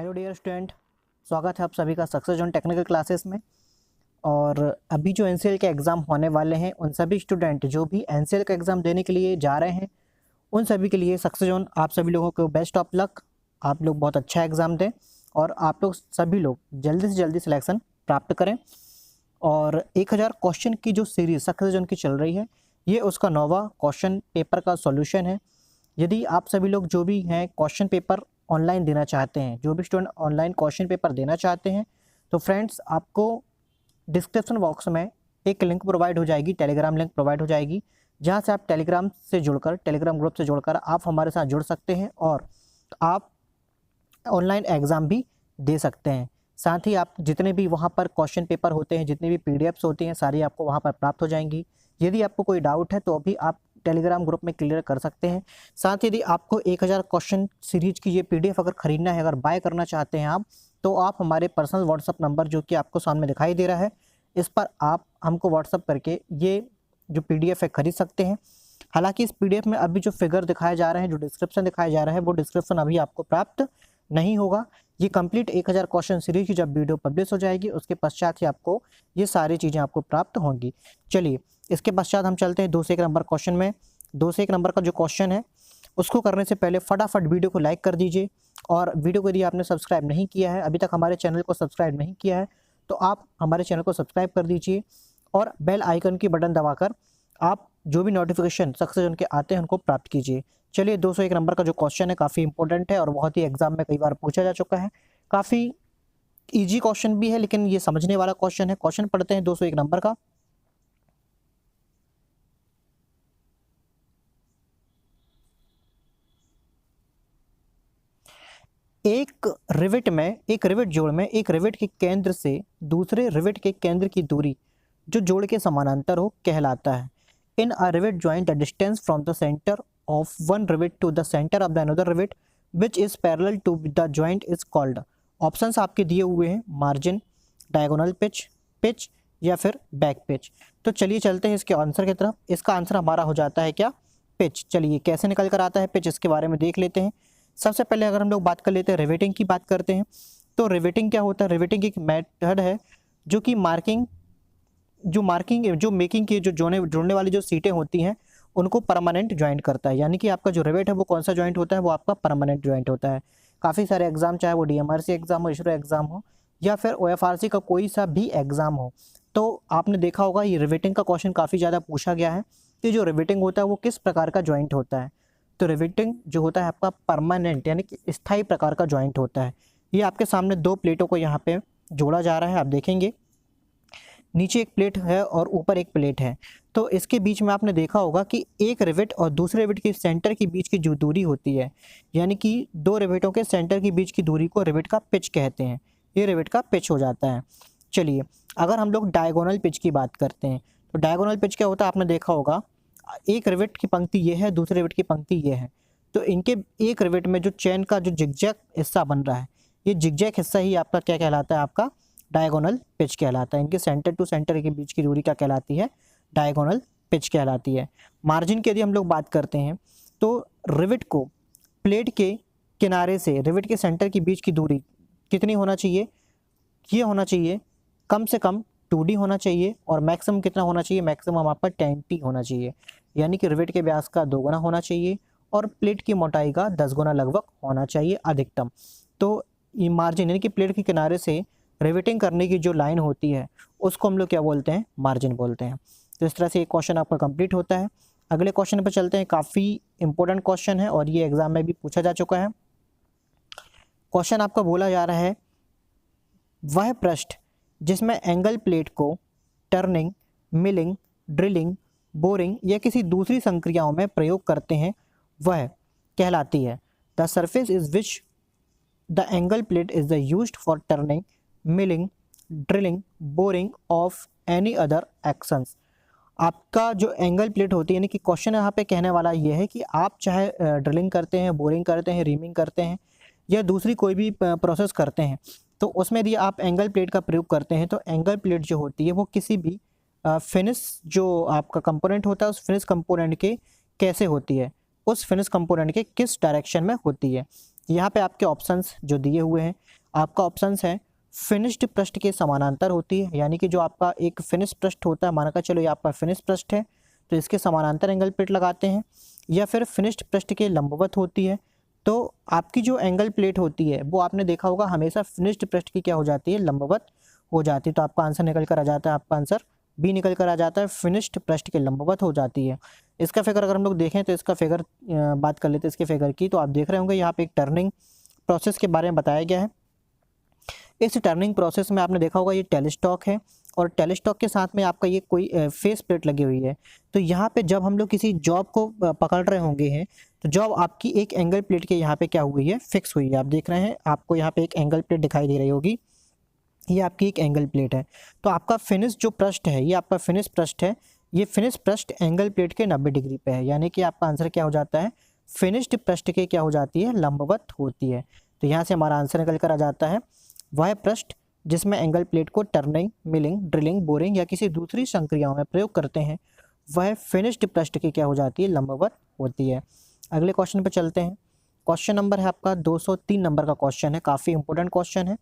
Hello dear student, स्वागत है आप सभी का सक्सेस जोन टेक्निकल क्लासेस में। और अभी जो एनसीएल के एग्ज़ाम होने वाले हैं, उन सभी स्टूडेंट जो भी एनसीएल का एग्ज़ाम देने के लिए जा रहे हैं, उन सभी के लिए सक्सेस जोन आप सभी लोगों को बेस्ट ऑफ लक। आप लोग बहुत अच्छा एग्ज़ाम दें और आप लोग सभी लोग जल्दी से जल्दी सिलेक्शन प्राप्त करें। और 1000 क्वेश्चन की जो सीरीज़ सक्सेस जोन की चल रही है, ये उसका 9वां क्वेश्चन पेपर का सॉल्यूशन है। यदि आप सभी लोग जो भी हैं क्वेश्चन पेपर ऑनलाइन देना चाहते हैं, जो भी स्टूडेंट ऑनलाइन क्वेश्चन पेपर देना चाहते हैं, तो फ्रेंड्स आपको डिस्क्रिप्शन बॉक्स में एक लिंक प्रोवाइड हो जाएगी, टेलीग्राम लिंक प्रोवाइड हो जाएगी, जहां से आप टेलीग्राम ग्रुप से जुड़कर आप हमारे साथ जुड़ सकते हैं और आप ऑनलाइन एग्ज़ाम भी दे सकते हैं। साथ ही आप जितने भी वहां पर क्वेश्चन पेपर होते हैं, जितनी भी पीडीएफ्स होती हैं, सारी आपको वहां पर प्राप्त हो जाएंगी। यदि आपको कोई डाउट है तो अभी आप टेलीग्राम ग्रुप में क्लियर कर सकते हैं। साथ ही यदि आपको 1000 क्वेश्चन सीरीज की ये पीडीएफ अगर खरीदना है, अगर बाय करना चाहते हैं आप, तो आप हमारे पर्सनल व्हाट्सअप नंबर जो कि आपको सामने दिखाई दे रहा है, इस पर आप हमको व्हाट्सअप करके ये जो पीडीएफ है खरीद सकते हैं। हालांकि इस पीडीएफ में अभी जो फिगर दिखाए जा रहे हैं, जो डिस्क्रिप्शन दिखाया जा रहा है, वो डिस्क्रिप्शन अभी आपको प्राप्त नहीं होगा। ये कंप्लीट 1000 क्वेश्चन सीरीज की जब वीडियो पब्लिश हो जाएगी, उसके पश्चात ही आपको ये सारी चीज़ें आपको प्राप्त होंगी। चलिए, इसके पश्चात हम चलते हैं 2 से 1 नंबर क्वेश्चन में। 2 से 1 नंबर का जो क्वेश्चन है, उसको करने से पहले फटाफट वीडियो को लाइक कर दीजिए। और वीडियो को यदि आपने सब्सक्राइब नहीं किया है, अभी तक हमारे चैनल को सब्सक्राइब नहीं किया है, तो आप हमारे चैनल को सब्सक्राइब कर दीजिए और बेल आइकन की बटन दबाकर आप जो भी नोटिफिकेशन सक्सेस जोन के आते हैं उनको प्राप्त कीजिए। चलिए, 201 नंबर का जो क्वेश्चन है काफ़ी इंपॉर्टेंट है और बहुत ही एग्जाम में कई बार पूछा जा चुका है। काफ़ी इजी क्वेश्चन भी है, लेकिन ये समझने वाला क्वेश्चन है। क्वेश्चन पढ़ते हैं 201 नंबर का। एक रिवेट जोड़ में एक रिवेट के केंद्र से दूसरे रिवेट के केंद्र की दूरी जो जोड़ के समानांतर हो कहलाता है। In a rivet joint the distance from the centre of one rivet to the centre of the another rivet which is parallel to the joint is called. Options आपके दिए हुए हैं, मार्जिन, डायगोनल पिच या फिर back pitch. तो चलिए चलते हैं इसके आंसर की तरफ। इसका आंसर हमारा हो जाता है क्या? पिच। चलिए, कैसे निकल कर आता है पिच, इसके बारे में देख लेते हैं। सबसे पहले अगर हम लोग बात कर लेते हैं रिवेटिंग की बात करते हैं, तो रिवेटिंग क्या होता है? रिवेटिंग एक मेथड है जो कि जो मेकिंग की जो जोड़ने वाली जो सीटें होती हैं उनको परमानेंट ज्वाइंट करता है। यानी कि आपका जो रिवेट है वो कौन सा ज्वाइंट होता है? वो आपका परमानेंट ज्वाइंट होता है। काफ़ी सारे एग्जाम, चाहे वो डीएमआरसी एग्जाम हो, इसरो एग्जाम हो, या फिर ओएफआरसी का कोई सा भी एग्जाम हो, तो आपने देखा होगा ये रिवेटिंग का क्वेश्चन काफ़ी ज़्यादा पूछा गया है कि जो रिवेटिंग होता है वो किस प्रकार का ज्वाइंट होता है। तो रिवेटिंग जो होता है आपका परमानेंट यानी कि स्थायी प्रकार का ज्वाइंट होता है। ये आपके सामने 2 प्लेटों को यहाँ पे जोड़ा जा रहा है, आप देखेंगे नीचे एक प्लेट है और ऊपर एक प्लेट है। तो इसके बीच में आपने देखा होगा कि एक रिवेट और दूसरे रिवेट के सेंटर के बीच की जो दूरी होती है, यानी कि 2 रिवेटों के सेंटर के बीच की दूरी को रिवेट का पिच कहते हैं। ये रिवेट का पिच हो जाता है। चलिए, अगर हम लोग डायगोनल पिच की बात करते हैं, तो डायगोनल पिच क्या होता है? आपने देखा होगा एक रिवेट की पंक्ति ये है, दूसरे रिवेट की पंक्ति ये है, तो इनके एक रिवेट में जो चेन का जो जिगजैग हिस्सा बन रहा है, ये जिगजैग हिस्सा ही आपका क्या कहलाता है? आपका डायगोनल पिच कहलाता है। इनके सेंटर टू सेंटर के बीच की दूरी क्या कहलाती है? डायगोनल पिच कहलाती है। मार्जिन की यदि हम लोग बात करते हैं, तो रिवेट को प्लेट के किनारे से रिवेट के सेंटर के बीच की दूरी कितनी होना चाहिए? ये होना चाहिए कम से कम 2D होना चाहिए, और मैक्सिमम कितना होना चाहिए? मैक्सिमम आपका 10T होना चाहिए। यानी कि रिवेट के व्यास का 2 गुना होना चाहिए और प्लेट की मोटाई का 10 गुना लगभग होना चाहिए अधिकतम। तो ये मार्जिन यानी कि प्लेट के किनारे से रिवेटिंग करने की जो लाइन होती है उसको हम लोग क्या बोलते हैं? मार्जिन बोलते हैं। तो इस तरह से एक क्वेश्चन आपका कंप्लीट होता है। अगले क्वेश्चन पर चलते हैं। काफ़ी इंपॉर्टेंट क्वेश्चन है और ये एग्जाम में भी पूछा जा चुका है। क्वेश्चन आपका बोला जा रहा है, वह पृष्ठ जिसमें एंगल प्लेट को टर्निंग, मिलिंग, ड्रिलिंग, बोरिंग या किसी दूसरी संक्रियाओं में प्रयोग करते हैं वह कहलाती है। The surface is which the angle plate is the used for turning, milling, drilling, borrowing of any other actions. आपका जो एंगल प्लेट होती है, यानी कि क्वेश्चन यहाँ पे कहने वाला ये है कि आप चाहे ड्रिलिंग करते हैं, बोरिंग करते हैं, रीमिंग करते हैं या दूसरी कोई भी प्रोसेस करते हैं, तो उसमें यदि आप एंगल प्लेट का प्रयोग करते हैं, तो एंगल प्लेट जो होती है वो किसी भी फिनिश जो आपका कंपोनेंट होता है उस फिनिश कंपोनेंट के कैसे होती है, उस फिनिश कंपोनेंट के किस डायरेक्शन में होती है। यहाँ पे आपके ऑप्शंस जो दिए हुए हैं, आपका ऑप्शंस है फिनिश्ड पृष्ठ के समानांतर होती है, यानी कि जो आपका एक फिनिश पृष्ठ होता है, माना का चलो ये आपका फिनिश पृष्ठ है तो इसके समानांतर एंगल प्लेट लगाते हैं, या फिर फिनिश्ड पृष्ठ के लंबवत होती है। तो आपकी जो एंगल प्लेट होती है वो आपने देखा होगा हमेशा फिनिश्ड पृष्ठ की क्या हो जाती है, लंबवत हो जाती है। तो आपका आंसर निकल कर आ जाता है, आपका आंसर बी निकल कर आ जाता है, फिनिश्ड पृष्ठ के लंबवत हो जाती है। इसका फिगर अगर हम लोग देखें तो इसका फिगर बात कर लेते हैं इसके फिगर की, तो आप देख रहे होंगे यहाँ पे एक टर्निंग प्रोसेस के बारे में बताया गया है। इस टर्निंग प्रोसेस में आपने देखा होगा ये टेलीस्टॉक है और टेलीस्टॉक के साथ में आपका ये कोई फेस प्लेट लगी हुई है। तो यहाँ पे जब हम लोग किसी जॉब को पकड़ रहे होंगे हैं तो जॉब आपकी एक एंगल प्लेट के यहाँ पे क्या हुई है, फिक्स हुई है। आप देख रहे हैं आपको यहाँ पे एक एंगल प्लेट दिखाई दे रही होगी, ये आपकी एक एंगल प्लेट है। तो आपका फिनिश जो पृष्ठ है ये आपका फिनिश पृष्ठ है, ये फिनिश पृष्ठ एंगल प्लेट के 90 डिग्री पे है, यानी कि आपका आंसर क्या हो जाता है, फिनिश्ड पृष्ठ के क्या हो जाती है, लंबवत होती है। तो यहाँ से हमारा आंसर निकल कर आ जाता है वह पृष्ठ जिसमें एंगल प्लेट को टर्निंग, मिलिंग, ड्रिलिंग, बोरिंग या किसी दूसरी संक्रियाओं में प्रयोग करते हैं वह फिनिश्ड पृष्ठ की क्या हो जाती है, लंबवत होती है। अगले क्वेश्चन पर चलते हैं। क्वेश्चन नंबर है आपका 203 नंबर का क्वेश्चन है, काफ़ी इंपॉर्टेंट क्वेश्चन है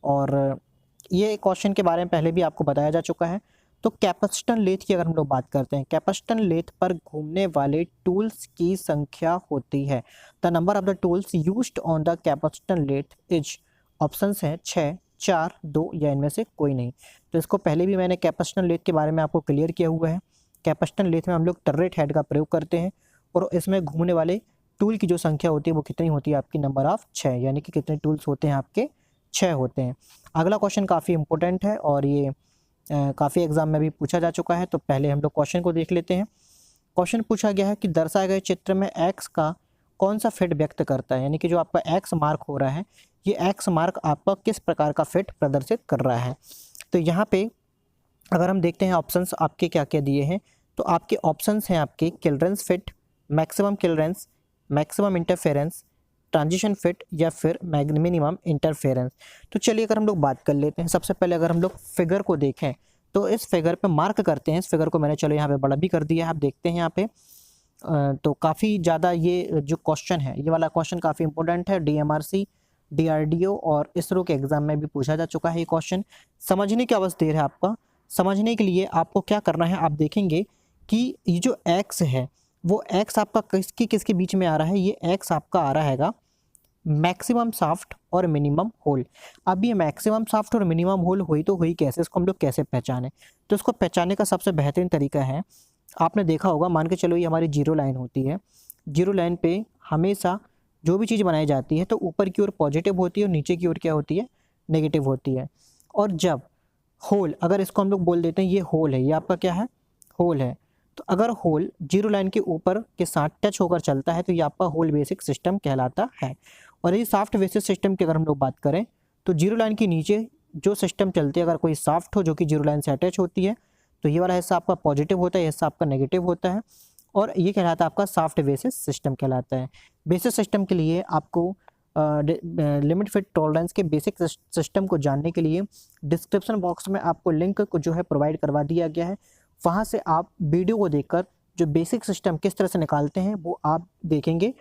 और ये क्वेश्चन के बारे में पहले भी आपको बताया जा चुका है। तो कैपेसिटन लेथ की अगर हम लोग बात करते हैं, कैपेसिटन लेथ पर घूमने वाले टूल्स की संख्या होती है। The number of the tools used on the capstan lathe is, options हैं 6, 4, 2 या इनमें से कोई नहीं। तो इसको पहले भी मैंने कैपेसिटन लेथ के बारे में आपको क्लियर किया हुआ है। कैपेसिटन लेथ में हम लोग टर्रेट हेड का प्रयोग करते हैं और इसमें घूमने वाले टूल की जो संख्या होती है वो कितनी होती है आपकी, नंबर ऑफ 6, यानी कि कितने टूल्स होते हैं आपके, 6 होते हैं। अगला क्वेश्चन काफ़ी इंपॉर्टेंट है और ये काफ़ी एग्जाम में भी पूछा जा चुका है। तो पहले हम लोग क्वेश्चन को देख लेते हैं। क्वेश्चन पूछा गया है कि दर्शाए गए चित्र में एक्स का कौन सा फिट व्यक्त करता है, यानी कि जो आपका एक्स मार्क हो रहा है ये एक्स मार्क आपका किस प्रकार का फिट प्रदर्शित कर रहा है। तो यहाँ पे अगर हम देखते हैं ऑप्शंस आपके क्या क्या दिए हैं, तो आपके ऑप्शंस हैं आपके clearance fit, maximum clearance, maximum interference, transition fit या फिर मिनिमम इंटरफेरेंस। तो चलिए अगर हम लोग बात कर लेते हैं, सबसे पहले अगर हम लोग फिगर को देखें तो इस फिगर पे मार्क करते हैं। इस फिगर को मैंने चलो यहाँ पे बड़ा भी कर दिया है, आप देखते हैं यहाँ पे। तो काफ़ी ज़्यादा ये जो क्वेश्चन है ये वाला क्वेश्चन काफ़ी इंपॉर्टेंट है, DMRC, DRDO और इसरो के एग्जाम में भी पूछा जा चुका है ये क्वेश्चन। समझने की अवश्य देर है आपका, समझने के लिए आपको क्या करना है, आप देखेंगे कि ये जो एक्स है वो एक्स आपका किसकी किसके बीच में आ रहा है, ये एक्स आपका आ रहा हैगा मैक्सिमम शाफ्ट और मिनिमम होल। अब ये मैक्सिमम शाफ्ट और मिनिमम होल हुई तो हुई कैसे, इसको हम लोग कैसे पहचाने, तो इसको पहचानने का सबसे बेहतरीन तरीका है, आपने देखा होगा, मान के चलो ये हमारी जीरो लाइन होती है, जीरो लाइन पे हमेशा जो भी चीज़ बनाई जाती है तो ऊपर की ओर पॉजिटिव होती है और नीचे की ओर क्या होती है, नेगेटिव होती है। और जब होल, अगर इसको हम लोग बोल देते हैं ये होल है, ये आपका क्या है, होल है, तो अगर होल जीरो लाइन के ऊपर के साथ टच होकर चलता है तो ये आपका होल बेसिक सिस्टम कहलाता है। और ये सॉफ्ट बेसिक सिस्टम की अगर हम लोग बात करें तो जीरो लाइन के नीचे जो सिस्टम चलती है, अगर कोई सॉफ्ट हो जो कि जीरो लाइन से अटैच होती है तो ये वाला हिस्सा आपका पॉजिटिव होता है, ये हिस्सा आपका नेगेटिव होता है और ये कहलाता है आपका सॉफ्ट बेसिस सिस्टम कहलाता है। बेसिस सिस्टम के लिए आपको लिमिट फिट टॉलरेंस के बेसिक सिस्टम को जानने के लिए डिस्क्रिप्शन बॉक्स में आपको लिंक को जो है प्रोवाइड करवा दिया गया है, वहाँ से आप वीडियो को देखकर जो बेसिक सिस्टम किस तरह से निकालते हैं वो आप देखेंगे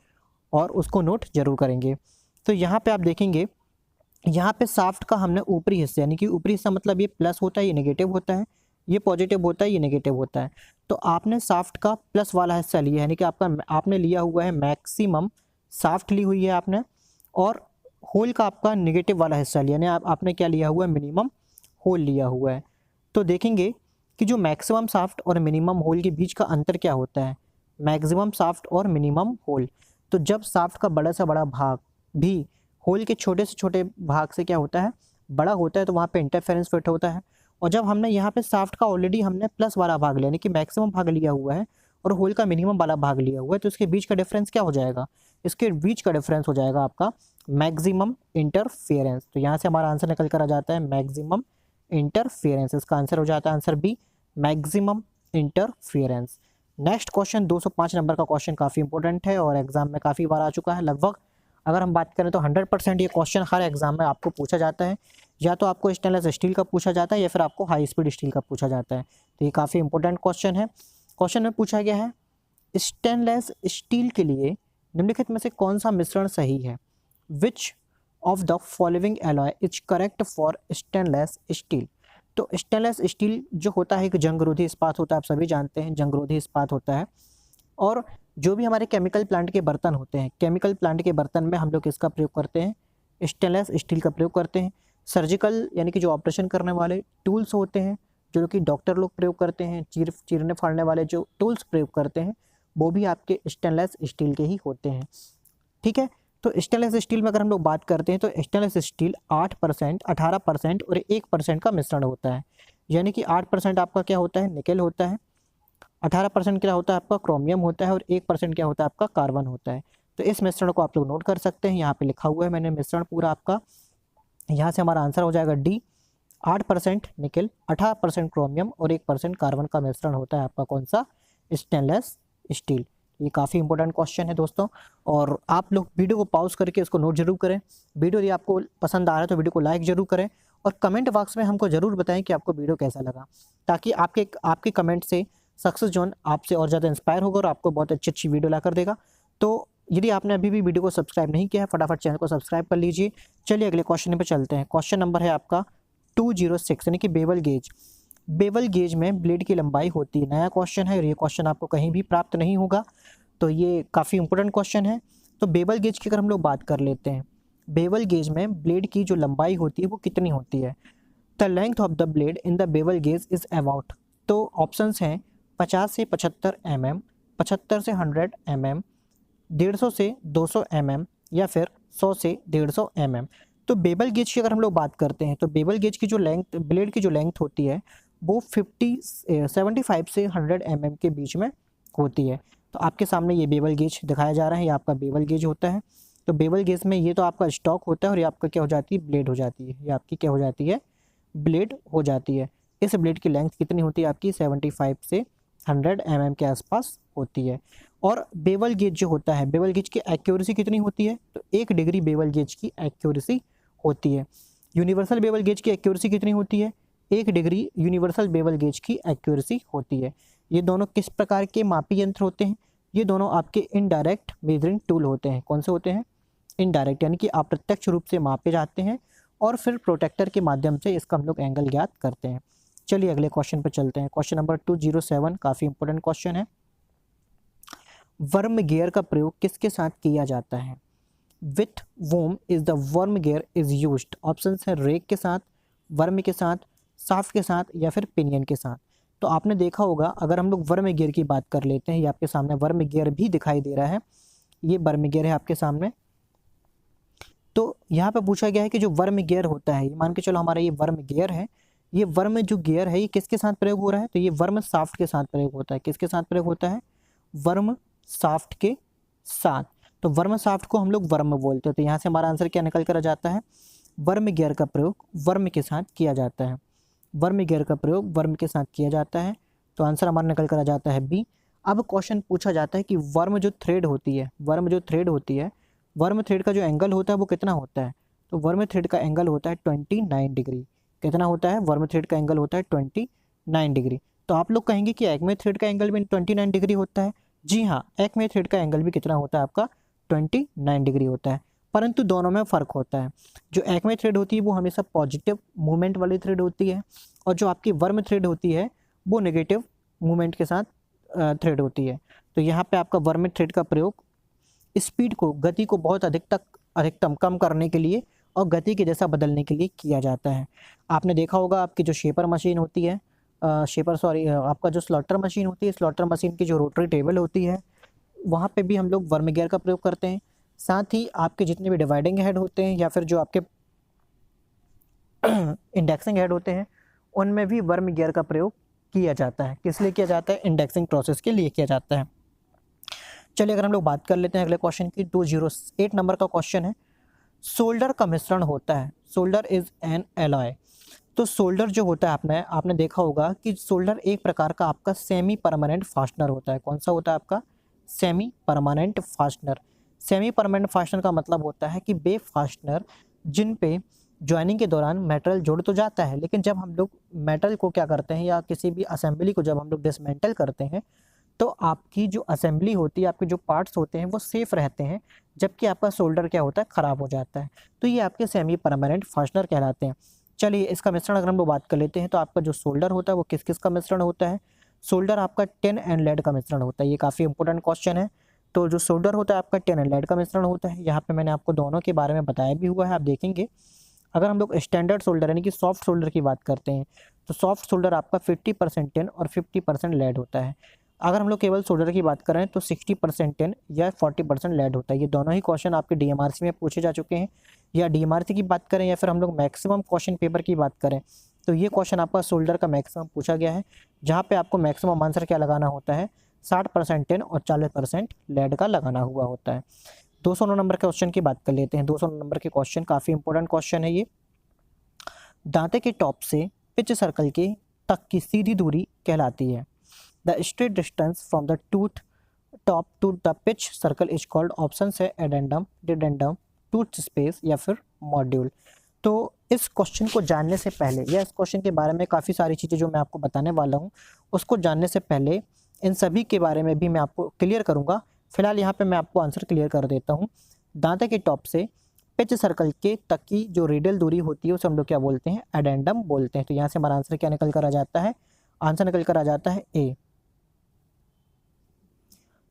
और उसको नोट जरूर करेंगे। तो यहाँ पे आप देखेंगे, यहाँ पे सॉफ्ट का हमने ऊपरी हिस्सा, यानी कि ऊपरी हिस्सा मतलब ये प्लस होता है, ये नेगेटिव होता है, ये पॉजिटिव होता है, ये नेगेटिव होता है। तो आपने सॉफ्ट का प्लस वाला हिस्सा लिया है, यानी कि आपने लिया हुआ है मैक्सिमम सॉफ्ट ली हुई है आपने, और होल का आपका नेगेटिव वाला हिस्सा लिया, यानी आपने क्या लिया हुआ है, मिनिमम होल लिया हुआ है। तो देखेंगे कि जो मैक्सिमम सॉफ्ट और मिनिमम होल के बीच का अंतर क्या होता है, मैक्सिमम सॉफ्ट और मिनिमम होल। तो जब सॉफ्ट का बड़ा से बड़ा भाग भी होल के छोटे से छोटे भाग से क्या होता है, बड़ा होता है, तो वहाँ पे इंटरफेरेंस फिट होता है। और जब हमने यहाँ पे सॉफ्ट का ऑलरेडी हमने प्लस वाला भाग लिया, यानी कि मैक्सिमम भाग लिया हुआ है और होल का मिनिमम वाला भाग लिया हुआ है, तो इसके बीच का डिफरेंस क्या हो जाएगा, इसके बीच का डिफरेंस हो जाएगा आपका मैक्सिमम इंटरफेरेंस। तो यहाँ से हमारा आंसर निकल कर आ जाता है मैक्सिमम इंटरफेरेंस, इसका आंसर हो जाता है answer B, maximum interference. Next question 205 number का क्वेश्चन काफ़ी इंपॉर्टेंट है और एग्जाम में काफ़ी बार आ चुका है। लगभग अगर हम बात करें तो 100% ये क्वेश्चन हर एग्जाम में आपको पूछा जाता है, या तो आपको स्टेनलेस स्टील का पूछा जाता है या फिर आपको हाई स्पीड स्टील का पूछा जाता है। तो ये काफ़ी इंपॉर्टेंट क्वेश्चन है। क्वेश्चन में पूछा गया है स्टेनलेस स्टील के लिए निम्नलिखित में से कौन सा मिश्रण सही है, which of the following alloy is correct for stainless steel. तो स्टेनलेस स्टील जो होता है एक जंगरोधी इस्पात होता है, आप सभी जानते हैं जंगरोधी इस्पात होता है। और जो भी हमारे केमिकल प्लांट के बर्तन होते हैं, केमिकल प्लांट के बर्तन में हम लोग इसका प्रयोग करते हैं, स्टेनलेस स्टील का प्रयोग करते हैं। सर्जिकल यानी कि जो ऑपरेशन करने वाले टूल्स होते हैं, जो कि डॉक्टर लोग प्रयोग करते हैं, चीरने फाड़ने वाले जो टूल्स प्रयोग करते हैं, वो भी आपके स्टेनलेस स्टील के ही होते हैं। ठीक है, तो स्टेनलेस स्टील में अगर हम लोग बात करते हैं तो स्टेनलेस स्टील 8%, 18% और 1% का मिश्रण होता है। यानी कि 8% आपका क्या होता है, निकेल होता है, 18% क्या होता है आपका क्रोमियम होता है, और 1% क्या होता है आपका कार्बन होता है। तो इस मिश्रण को आप लोग नोट कर सकते हैं, यहाँ पे लिखा हुआ है मैंने मिश्रण पूरा आपका। यहाँ से हमारा आंसर हो जाएगा डी, 8% निकेल, 18% क्रोमियम और 1% कार्बन का मिश्रण होता है आपका कौन सा, स्टेनलेस स्टील। ये काफ़ी इंपॉर्टेंट क्वेश्चन है दोस्तों, और आप लोग वीडियो को पॉज करके इसको नोट जरूर करें। वीडियो यदि आपको पसंद आ रहा है तो वीडियो को लाइक जरूर करें, और कमेंट बॉक्स में हमको ज़रूर बताएं कि आपको वीडियो कैसा लगा, ताकि आपके कमेंट से सक्सेस जोन आपसे और ज़्यादा इंस्पायर होगा और आपको बहुत अच्छी अच्छी वीडियो ला कर देगा। तो यदि आपने अभी भी वीडियो को सब्सक्राइब नहीं किया है, फटाफट चैनल को सब्सक्राइब कर लीजिए। चलिए अगले क्वेश्चन पर चलते हैं। क्वेश्चन नंबर है आपका 206, यानी कि बेवल गेज। बेवल गेज में ब्लेड की लंबाई होती है, नया क्वेश्चन है और ये क्वेश्चन आपको कहीं भी प्राप्त नहीं होगा, तो ये काफ़ी इंपॉर्टेंट क्वेश्चन है। तो बेवल गेज की अगर हम लोग बात कर लेते हैं, बेवल गेज में ब्लेड की जो लंबाई होती है वो कितनी होती है। The length of the blade in the bevel gauge is about. तो ऑप्शंस हैं 50 से 75 mm, 75 से 100 mm, 150 से 200 mm, या फिर 100 से 150 mm। तो बेवल गेज की अगर हम लोग बात करते हैं तो बेवल गेज की जो लेंथ, ब्लेड की जो लेंथ होती है वो 75 से 100 mm के बीच में होती है। तो आपके सामने ये बेवल गेज दिखाया जा रहा है, ये आपका बेवल गेज होता है। तो बेवल गेज में ये तो आपका स्टॉक होता है और ये आपका क्या हो जाती है, ब्लेड हो जाती है। ये आपकी क्या हो जाती है, ब्लेड हो जाती है। इस ब्लेड की लेंथ कितनी होती है आपकी, 75 से 100 mm के आसपास होती है। और बेवल गेज जो होता है, बेवल गेज की एक्यूरेसी कितनी होती है, तो 1 डिग्री बेवल गेज की एक्यूरेसी होती है। यूनिवर्सल बेवल गेज की एक्यूरेसी कितनी होती है, 1 डिग्री यूनिवर्सल बेवल गेज की एक्यूरेसी होती है। ये दोनों किस प्रकार के मापी यंत्र होते हैं, ये दोनों आपके इनडायरेक्ट मेजरिंग टूल होते हैं। कौन से होते हैं, इनडायरेक्ट, यानी कि अप्रत्यक्ष रूप से मापे जाते हैं और फिर प्रोटेक्टर के माध्यम से इसका हम लोग एंगल ज्ञात करते हैं। चलिए अगले क्वेश्चन पर चलते हैं। क्वेश्चन नंबर 207 काफ़ी इंपॉर्टेंट क्वेश्चन है। वर्म गियर का प्रयोग किसके साथ किया जाता है। With worm is the worm gear is used. Option है रेक के साथ, वर्म के साथ, साफ्ट के साथ, या फिर पिनियन के साथ। तो आपने देखा होगा, अगर हम लोग वर्म गियर की बात कर लेते हैं, ये आपके सामने वर्म गियर भी दिखाई दे रहा है, ये वर्म गियर है आपके सामने। तो यहाँ पे पूछा गया है कि जो वर्म गियर होता है, मान के चलो हमारा ये वर्म गियर है, ये वर्म जो गियर है ये किसके साथ प्रयोग हो रहा है, तो ये वर्म साफ्ट के साथ प्रयोग होता है। किसके साथ प्रयोग होता है, वर्म साफ्ट के साथ। तो वर्म साफ्ट को हम लोग वर्म बोलते हैं। तो यहाँ से हमारा आंसर क्या निकल कर आ जाता है, वर्म गियर का प्रयोग वर्म के साथ किया जाता है। वर्म गियर का प्रयोग वर्म के साथ किया जाता है, तो आंसर हमारा निकल कर आ जाता है बी। अब क्वेश्चन पूछा जाता है कि वर्म जो थ्रेड होती है, वर्म जो थ्रेड होती है, वर्म थ्रेड का जो एंगल होता है वो कितना होता है, तो वर्म थ्रेड का एंगल होता है 29 डिग्री। कितना होता है, वर्म थ्रेड का एंगल होता है 29 डिग्री। तो आप लोग कहेंगे कि एक्मे थ्रेड का एंगल भी 29 डिग्री होता है। जी हाँ, एक्मे थ्रेड का एंगल भी कितना होता है आपका, 29 डिग्री होता है, परंतु दोनों में फ़र्क होता है। जो एक्मे थ्रेड होती है वो हमेशा पॉजिटिव मूवमेंट वाली थ्रेड होती है, और जो आपकी वर्म थ्रेड होती है वो नेगेटिव मूवमेंट के साथ थ्रेड होती है। तो यहाँ पे आपका वर्म थ्रेड का प्रयोग स्पीड को, गति को बहुत अधिकतम कम करने के लिए और गति की दिशा बदलने के लिए किया जाता है। आपने देखा होगा आपकी जो शेपर मशीन होती है, आपका जो स्लॉटर मशीन होती है, स्लॉटर मशीन की जो रोटरी टेबल होती है, वहाँ पे भी हम लोग वर्म गियर का प्रयोग करते हैं। साथ ही आपके जितने भी डिवाइडिंग हेड होते हैं या फिर जो आपके इंडेक्सिंग हेड होते हैं, उनमें भी वर्म गियर का प्रयोग किया जाता है। किस लिए किया जाता है, इंडेक्सिंग प्रोसेस के लिए किया जाता है। चलिए अगर हम लोग बात कर लेते हैं अगले क्वेश्चन की, 208 नंबर का क्वेश्चन है। सोल्डर का मिश्रण होता है, सोल्डर इज एन एलॉय। तो सोल्डर जो होता है, आपने देखा होगा कि सोल्डर एक प्रकार का आपका सेमी परमानेंट फास्टनर होता है। कौन सा होता है आपका, semi permanent fastener. Semi permanent fastener का मतलब होता है कि वे फास्टनर जिन पे ज्वाइनिंग के दौरान मेटल जुड़ तो जाता है, लेकिन जब हम लोग मेटल को क्या करते हैं या किसी भी असेंबली को जब हम लोग डिसमेंटल करते हैं, तो आपकी जो असेंबली होती है, आपके जो पार्ट्स होते हैं वो सेफ रहते हैं, जबकि आपका सोल्डर क्या होता है, ख़राब हो जाता है। तो ये आपके सेमी परमानेंट फास्टनर कहलाते हैं। चलिए इसका मिश्रण अगर हम लोग बात कर लेते हैं, तो आपका जो सोल्डर होता है वो किस किस का मिश्रण होता है। सोल्डर आपका टिन एंड लेड का मिश्रण होता है। ये काफ़ी इंपॉर्टेंट क्वेश्चन है। तो जो सोल्डर होता है आपका टिन एंड लेड का मिश्रण होता है। यहाँ पे मैंने आपको दोनों के बारे में बताया भी हुआ है, आप देखेंगे। अगर हम लोग स्टैंडर्ड सोल्डर यानी कि सॉफ्ट सोल्डर की बात करते हैं, तो सॉफ्ट सोल्डर आपका 50% टिन और 50% लेड होता है। अगर हम लोग केवल सोल्डर की बात करें तो 60% टिन या 40% लेड होता है। ये दोनों ही क्वेश्चन आपके डीएमआरसी में पूछे जा चुके हैं। या डीएमआरसी की बात करें या फिर हम लोग मैक्सिमम क्वेश्चन पेपर की बात करें, तो ये क्वेश्चन आपका सोल्डर का मैक्सिमम पूछा गया है, जहाँ पे आपको मैक्सिमम आंसर क्या लगाना होता है, 60% टिन और 40% लेड का लगाना हुआ होता है। 209 नंबर के क्वेश्चन की बात कर लेते हैं। 209 नंबर के क्वेश्चन काफ़ी इंपॉर्टेंट क्वेश्चन है ये। दांते के टॉप से पिच सर्कल के तक की सीधी दूरी कहलाती है। The straight distance from the tooth top to the pitch circle is called, option है एडेंडम, डिडेंडम, टूथ स्पेस या फिर मॉड्यूल। तो इस क्वेश्चन को जानने से पहले या इस क्वेश्चन के बारे में काफ़ी सारी चीज़ें जो मैं आपको बताने वाला हूँ, उसको जानने से पहले इन सभी के बारे में भी मैं आपको क्लियर करूँगा। फिलहाल यहाँ पे मैं आपको आंसर क्लियर कर देता हूँ। दांते के टॉप से पिच सर्कल के तक की जो रेडियल दूरी होती है उसे हम लोग क्या बोलते हैं, एडेंडम बोलते हैं। तो यहाँ से हमारा आंसर क्या निकल कर आ जाता है, आंसर निकल कर आ जाता है ए।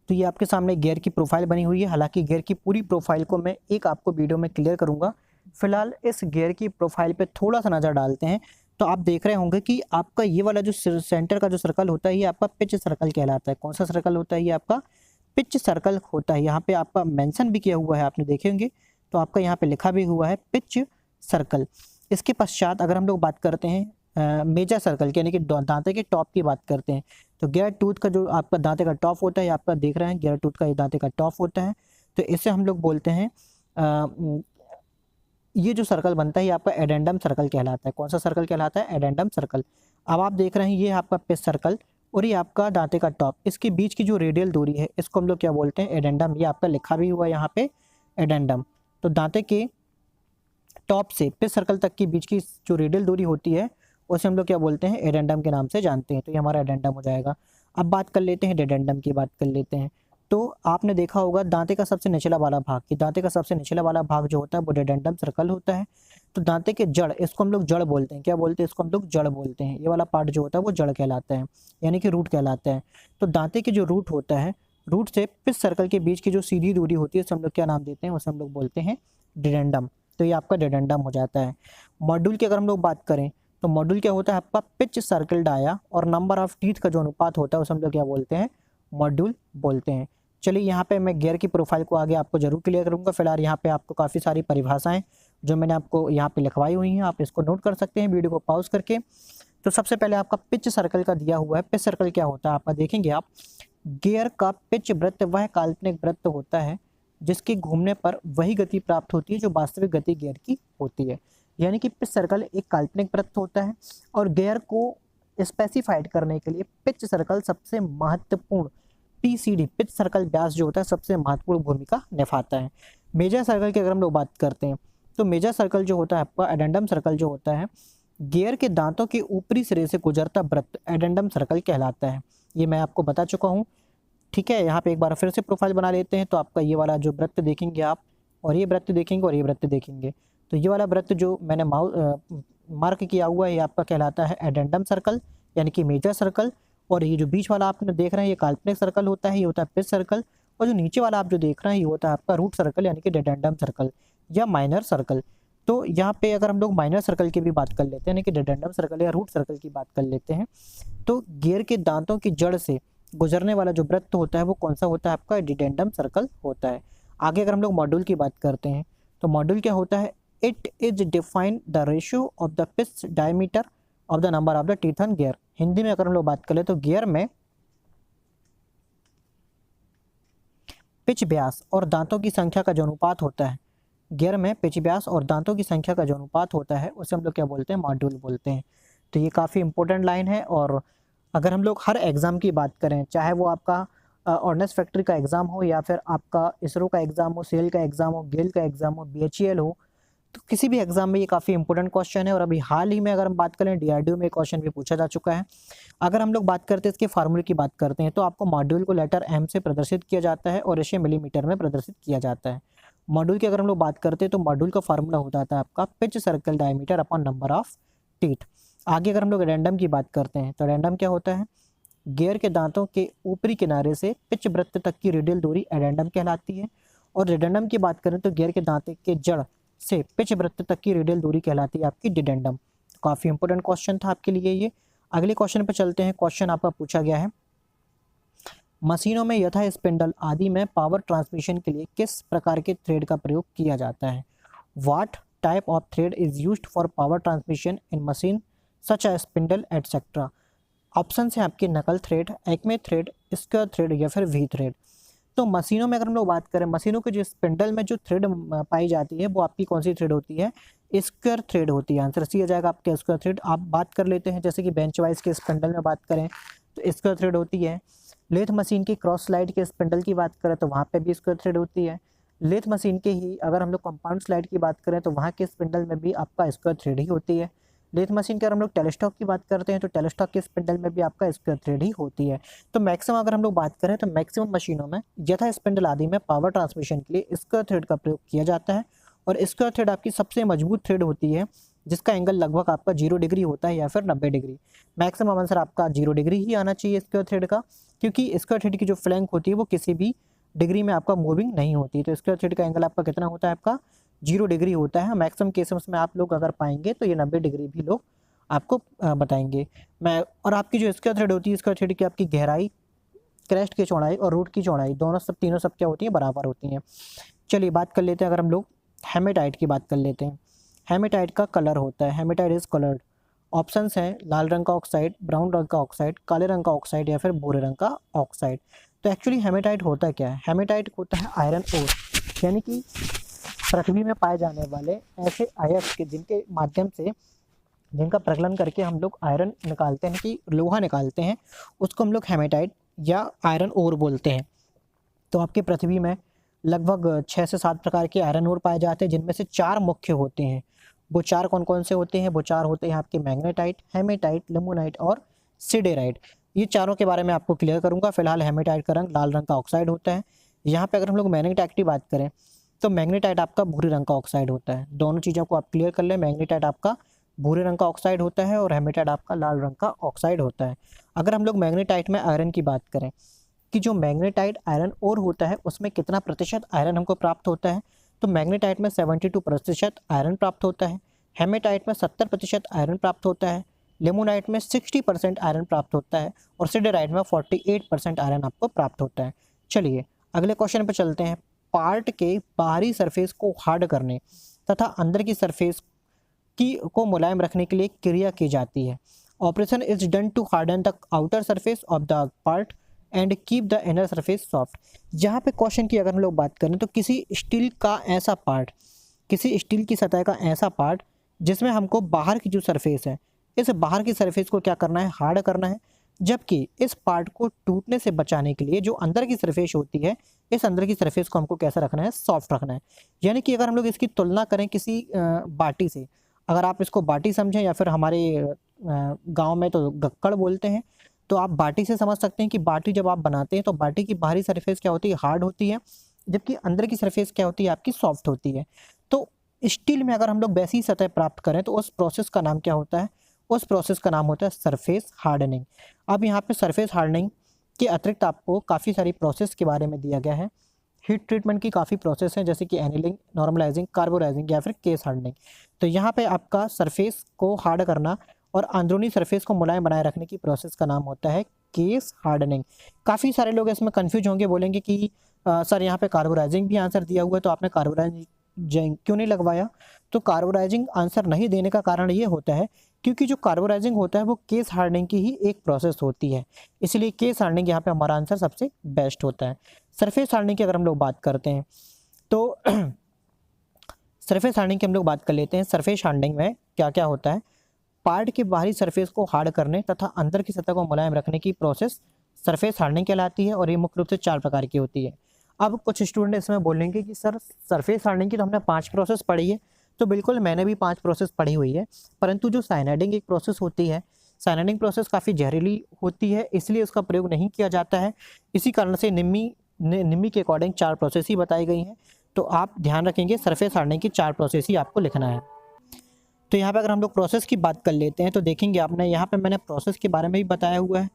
तो ये आपके सामने गियर की प्रोफाइल बनी हुई है। हालांकि गियर की पूरी प्रोफाइल को मैं एक आपको वीडियो में क्लियर करूंगा। फिलहाल इस गियर की प्रोफाइल पे थोड़ा सा नज़र डालते हैं। तो आप देख रहे होंगे कि आपका ये वाला जो सेंटर का जो सर्कल होता है ये आपका पिच सर्कल कहलाता है। कौन सा सर्कल होता है, ये आपका पिच सर्कल होता है। यहाँ पे आपका मेंशन भी किया हुआ है, आपने देखे होंगे। तो आपका यहाँ पे लिखा भी हुआ है पिच सर्कल। इसके पश्चात अगर हम लोग बात करते हैं मेजर सर्कल की, यानी कि दांते के टॉप की बात करते हैं, तो गियर टूथ का जो आपका दांते का टॉप होता है, आपका देख रहे हैं गियर टूथ का ये दांते का टॉप होता है। तो इसे हम लोग बोलते हैं ये जो सर्कल बनता है ये आपका एडेंडम सर्कल कहलाता है। कौन सा सर्कल कहलाता है, एडेंडम सर्कल। अब आप देख रहे हैं ये आपका पिच सर्कल और ये आपका दांते का टॉप, इसके बीच की जो रेडियल दूरी है इसको हम लोग क्या बोलते हैं, एडेंडम। ये आपका लिखा भी हुआ है यहाँ पे एडेंडम। तो दांते के टॉप से पिच सर्कल तक की बीच की जो रेडियल दूरी होती है उसे हम लोग क्या बोलते हैं, एडेंडम के नाम से जानते हैं। तो ये हमारा एडेंडम हो जाएगा। अब बात कर लेते हैं डेडेंडम की, बात कर लेते हैं। तो आपने देखा होगा दांते का सबसे निचला वाला भाग, कि दांते का सबसे निचला वाला भाग जो होता है वो डेडेंडम सर्कल होता है। तो दांते के जड़, इसको हम लोग जड़ बोलते हैं। क्या बोलते हैं, इसको हम लोग जड़ बोलते हैं। ये वाला पार्ट जो होता है वो जड़ कहलाता है, यानी कि रूट कहलाता है। तो दांते के जो रूट होता है, रूट से पिच सर्कल के बीच की जो सीधी दूरी होती है उसे हम लोग क्या नाम देते हैं, उसे हम लोग बोलते हैं डेडेंडम। तो ये आपका डेडेंडम हो जाता है। मॉड्यूल की अगर हम लोग बात करें, तो मॉड्यूल क्या होता है आपका पिच सर्कल डाया और नंबर ऑफ टीथ का जो अनुपात होता है उसे हम लोग क्या बोलते हैं, मॉड्यूल बोलते हैं। चलिए यहाँ पे मैं गियर की प्रोफाइल को आगे आपको जरूर क्लियर करूँगा। फिलहाल यहाँ पे आपको काफ़ी सारी परिभाषाएं जो मैंने आपको यहाँ पे लिखवाई हुई हैं, आप इसको नोट कर सकते हैं वीडियो को पॉज करके। तो सबसे पहले आपका पिच सर्कल का दिया हुआ है। पिच सर्कल क्या होता है, आपका देखेंगे आप, गियर का पिच वृत्त वह काल्पनिक वृत्त होता है जिसके घूमने पर वही गति प्राप्त होती है जो वास्तविक गति गियर की होती है। यानी कि पिच सर्कल एक काल्पनिक वृत्त होता है और गियर को स्पेसिफाइड करने के लिए पिच सर्कल सबसे महत्वपूर्ण, पीसीडी पिच सर्कल व्यास जो होता है सबसे महत्वपूर्ण भूमिका निभाता है। मेजर सर्कल की अगर हम लोग बात करते हैं, तो मेजर सर्कल जो होता है आपका, एडेंडम सर्कल जो होता है, गियर के दांतों के ऊपरी सिरे से गुजरता वृत्त एडेंडम सर्कल कहलाता है। ये मैं आपको बता चुका हूँ। ठीक है, यहाँ पे एक बार फिर से प्रोफाइल बना लेते हैं। तो आपका ये वाला जो वृत्त देखेंगे आप, और ये वृत्त देखेंगे और ये वृत्त देखेंगे, तो ये वाला वृत्त जो मैंने मार्क किया हुआ है ये आपका कहलाता है एडेंडम सर्कल, यानी कि मेजर सर्कल। और ये जो बीच वाला आपने देख रहे हैं ये काल्पनिक सर्कल होता है, ये होता है पिच सर्कल। और जो नीचे वाला आप जो देख रहे हैं ये होता है आपका रूट सर्कल, यानी कि डेडेंडम सर्कल या माइनर सर्कल। तो यहाँ पे अगर हम लोग माइनर सर्कल की भी बात कर लेते हैं, यानी कि डेडेंडम सर्कल या रूट सर्कल की बात कर लेते हैं, तो गियर के दांतों की जड़ से गुजरने वाला जो वृत्त होता है वो कौन सा होता है आपका, डेडेंडम सर्कल होता है। आगे अगर हम लोग मॉड्यूल की बात करते हैं, तो मॉड्यूल क्या होता है, it is define the ratio of the pitch diameter of the number of the teeth on gear. Hindi में अगर हम लोग बात करें तो गियर में पिच व्यास और दांतों की संख्या का जो अनुपात होता है, गियर में पिच व्यास और दांतों की संख्या का जो अनुपात होता है उसे हम लोग क्या बोलते हैं, मॉड्यूल बोलते हैं। तो ये काफ़ी इंपॉर्टेंट लाइन है। और अगर हम लोग हर एग्ज़ाम की बात करें, चाहे वो आपका ऑर्डिनेंस फैक्ट्री का एग्ज़ाम हो या फिर आपका इसरो का एग्ज़ाम हो, सेल का एग्ज़ाम हो, गेल का एग्ज़ाम हो, बीएचईएल हो, तो किसी भी एग्जाम में ये काफ़ी इंपॉर्टेंट क्वेश्चन है। और अभी हाल ही में अगर हम बात करें डीआरडीओ में क्वेश्चन भी पूछा जा चुका है। अगर हम लोग बात करते हैं इसके फार्मूले की बात करते हैं तो आपको मॉड्यूल को लेटर एम से प्रदर्शित किया जाता है और इसे मिलीमीटर में प्रदर्शित किया जाता है। मॉड्यूल की अगर हम लोग बात करते हैं तो मॉड्यूल का फार्मूला होता है आपका pitch circle diameter upon number of teeth. आगे अगर हम लोग एडेंडम की बात करते हैं तो एडेंडम क्या होता है, गियर के दांतों के ऊपरी किनारे से पिच वृत्त तक की रेडियल दूरी एडेंडम कहलाती है। और रिडेंडम की बात करें तो गियर के दांते के जड़ से पिच वृत्त तक की रेडियल दूरी कहलाती है आपकी डिडेंडम। काफ़ी इंपॉर्टेंट क्वेश्चन था आपके लिए ये। अगले क्वेश्चन पर चलते हैं। क्वेश्चन आपका पूछा गया है, मशीनों में यथा स्पिंडल आदि में पावर ट्रांसमिशन के लिए किस प्रकार के थ्रेड का प्रयोग किया जाता है। What type of thread is used for power transmission in machine such as spindle etcetera. Option है आपके knuckle thread, acme thread, square thread या फिर वी थ्रेड। तो मशीनों में अगर हम लोग बात करें, मशीनों के जो स्पिंडल में जो थ्रेड पाई जाती है वो आपकी कौन सी थ्रेड होती है, स्क्वायर थ्रेड होती है। आंसर सी आ जाएगा आपके स्क्वायर थ्रेड। आप बात कर लेते हैं जैसे कि बेंच वाइज के स्पिंडल में बात करें तो स्क्वायर थ्रेड होती है। लेथ मशीन की क्रॉस स्लाइड के स्पिंडल की बात करें तो वहाँ पे भी स्क्वायर थ्रेड होती है। लेथ मशीन के ही अगर हम लोग कंपाउंड स्लाइड की बात करें तो वहाँ के स्पिंडल में भी आपका स्क्वायर थ्रेड ही होती है। लेथ मशीन के अगर हम लोग टेलीस्टॉक की बात करते हैं तो टेलीस्टॉक के स्पिंडल में भी आपका स्क्वायर थ्रेड ही होती है। तो मैक्सिमम अगर हम लोग बात करें तो मैक्सिमम मशीनों में यथा स्पिंडल आदि में पावर ट्रांसमिशन के लिए स्क्वायर थ्रेड का प्रयोग किया जाता है। और स्क्वायर थ्रेड आपकी सबसे मजबूत थ्रेड होती है जिसका एंगल लगभग आपका 0 डिग्री होता है या फिर 90 डिग्री। मैक्सिमम आंसर आपका 0 डिग्री ही आना चाहिए स्क्वायर थ्रेड का, क्योंकि स्क्वायर थ्रेड की जो फ्लैंक होती है वो किसी भी डिग्री में आपका मूविंग नहीं होती। तो स्क्वायर थ्रेड का एंगल आपका कितना होता है, आपका 0 डिग्री होता है। मैक्सिमम केसेस में आप लोग अगर पाएंगे तो ये 90 डिग्री भी लोग आपको बताएंगे। मैं और आपकी जो स्क्वायर थ्रेड होती है, स्क्वायर थ्रेड की आपकी गहराई, क्रेस्ट की चौड़ाई और रूट की चौड़ाई दोनों तीनों सब क्या होती हैं, बराबर होती हैं। चलिए बात कर लेते हैं, अगर हम लोग हेमेटाइट की बात कर लेते हैं। हेमेटाइट का कलर होता है, हेमेटाइट इज कलर्ड। ऑप्शंस हैं लाल रंग का ऑक्साइड, ब्राउन रंग का ऑक्साइड, काले रंग का ऑक्साइड या फिर भूरे रंग का ऑक्साइड। तो एक्चुअली हेमेटाइट होता क्या है, हेमेटाइट होता है आयरन ओर, यानी कि पृथ्वी में पाए जाने वाले ऐसे अयस्क के जिनके माध्यम से, जिनका प्रगलन करके हम लोग आयरन निकालते हैं कि लोहा निकालते हैं, उसको हम लोग हेमेटाइट या आयरन ओर बोलते हैं। तो आपके पृथ्वी में लगभग 6 से 7 प्रकार के आयरन ओर पाए जाते हैं, जिनमें से 4 मुख्य होते हैं। वो 4 कौन कौन से होते हैं, वो 4 होते हैं आपके मैग्नेटाइट, हेमेटाइट, लिमोनाइट और सिडेराइट। ये चारों के बारे में आपको क्लियर करूंगा। फिलहाल हेमेटाइट का रंग लाल रंग का ऑक्साइड होता है। यहाँ पे अगर हम लोग मैग्नेटाइट की बात करें तो मैग्नेटाइट आपका भूरे रंग का ऑक्साइड होता है। दोनों चीज़ों को आप क्लियर कर लें, मैग्नेटाइट आपका भूरे रंग का ऑक्साइड होता है और हेमेटाइट आपका लाल रंग का ऑक्साइड होता है। अगर हम लोग मैग्नेटाइट में आयरन की बात करें कि जो मैग्नेटाइट आयरन ओर होता है उसमें कितना प्रतिशत आयरन हमको प्राप्त होता है, तो मैग्नेटाइट में 72% आयरन प्राप्त होता है, हेमेटाइट में 70% आयरन प्राप्त होता है, लिमोनाइट में 60% आयरन प्राप्त होता है और सिडेराइट में 48% आयरन आपको प्राप्त होता है। चलिए अगले क्वेश्चन पर चलते हैं। पार्ट के बाहरी सरफेस को हार्ड करने तथा अंदर की सरफेस को मुलायम रखने के लिए क्रिया की जाती है। Operation is done to harden the outer surface of the part and keep the inner surface soft. यहाँ पे क्वेश्चन की अगर हम लोग बात करें तो किसी स्टील का ऐसा पार्ट, किसी स्टील की सतह का ऐसा पार्ट जिसमें हमको बाहर की जो सरफेस है, इस बाहर की सरफेस को क्या करना है, हार्ड करना है। जबकि इस पार्ट को टूटने से बचाने के लिए जो अंदर की सरफेस होती है, इस अंदर की सरफेस को हमको कैसा रखना है, सॉफ्ट रखना है। यानी कि अगर हम लोग इसकी तुलना करें किसी बाटी से, अगर आप इसको बाटी समझें या फिर हमारे गांव में तो गक्कड़ बोलते हैं, तो आप बाटी से समझ सकते हैं कि बाटी जब आप बनाते हैं तो बाटी की बाहरी सरफेस क्या होती है, हार्ड होती है, जबकि अंदर की सरफेस क्या होती है, आपकी सॉफ्ट होती है। तो स्टील में अगर हम लोग वैसी सतह प्राप्त करें तो उस प्रोसेस का नाम क्या होता है, उस प्रोसेस का नाम होता है सरफेस हार्डनिंग। अब यहाँ पे सरफेस हार्डनिंग के अतिरिक्त आपको काफ़ी सारी प्रोसेस के बारे में दिया गया है। हीट ट्रीटमेंट की काफ़ी प्रोसेस हैं, जैसे कि एनिलिंग, नॉर्मलाइजिंग, कार्बोराइजिंग या फिर केस हार्डनिंग। तो यहाँ पे आपका सरफेस को हार्ड करना और अंदरूनी सरफेस को मुलायम बनाए रखने की प्रोसेस का नाम होता है केस हार्डनिंग। काफ़ी सारे लोग इसमें कंफ्यूज होंगे, बोलेंगे कि सर यहाँ पे कार्बोराइजिंग भी आंसर दिया हुआ है तो आपने कार्बोराइजिंग क्यों नहीं लगवाया। तो कार्बोराइजिंग आंसर नहीं देने का कारण ये होता है क्योंकि जो कार्बोराइजिंग होता है वो केस हार्डनिंग की ही एक प्रोसेस होती है, इसलिए केस हार्डनिंग यहाँ पे हमारा आंसर सबसे बेस्ट होता है। सरफेस हार्डनिंग की अगर हम लोग बात करते हैं तो सरफेस हार्डनिंग की हम लोग बात कर लेते हैं। सरफेस हार्डनिंग में क्या क्या होता है, पार्ट के बाहरी सरफेस को हार्ड करने तथा अंदर की सतह को मुलायम रखने की प्रोसेस सरफेस हार्डनिंग कहलाती है और ये मुख्य रूप से 4 प्रकार की होती है। अब कुछ स्टूडेंट इसमें बोलेंगे कि सर सरफेस हार्डनिंग की तो हमने 5 प्रोसेस पढ़ी है, तो बिल्कुल मैंने भी 5 प्रोसेस पढ़ी हुई है, परंतु जो साइनाइडिंग एक प्रोसेस होती है, साइनाइडिंग प्रोसेस काफ़ी जहरीली होती है, इसलिए उसका प्रयोग नहीं किया जाता है। इसी कारण से निम्मी के अकॉर्डिंग 4 प्रोसेस ही बताई गई हैं। तो आप ध्यान रखेंगे सरफेस हार्डनिंग की 4 प्रोसेस ही आपको लिखना है। तो यहाँ पे अगर हम लोग प्रोसेस की बात कर लेते हैं तो देखेंगे आपने यहाँ पे मैंने प्रोसेस के बारे में भी बताया हुआ है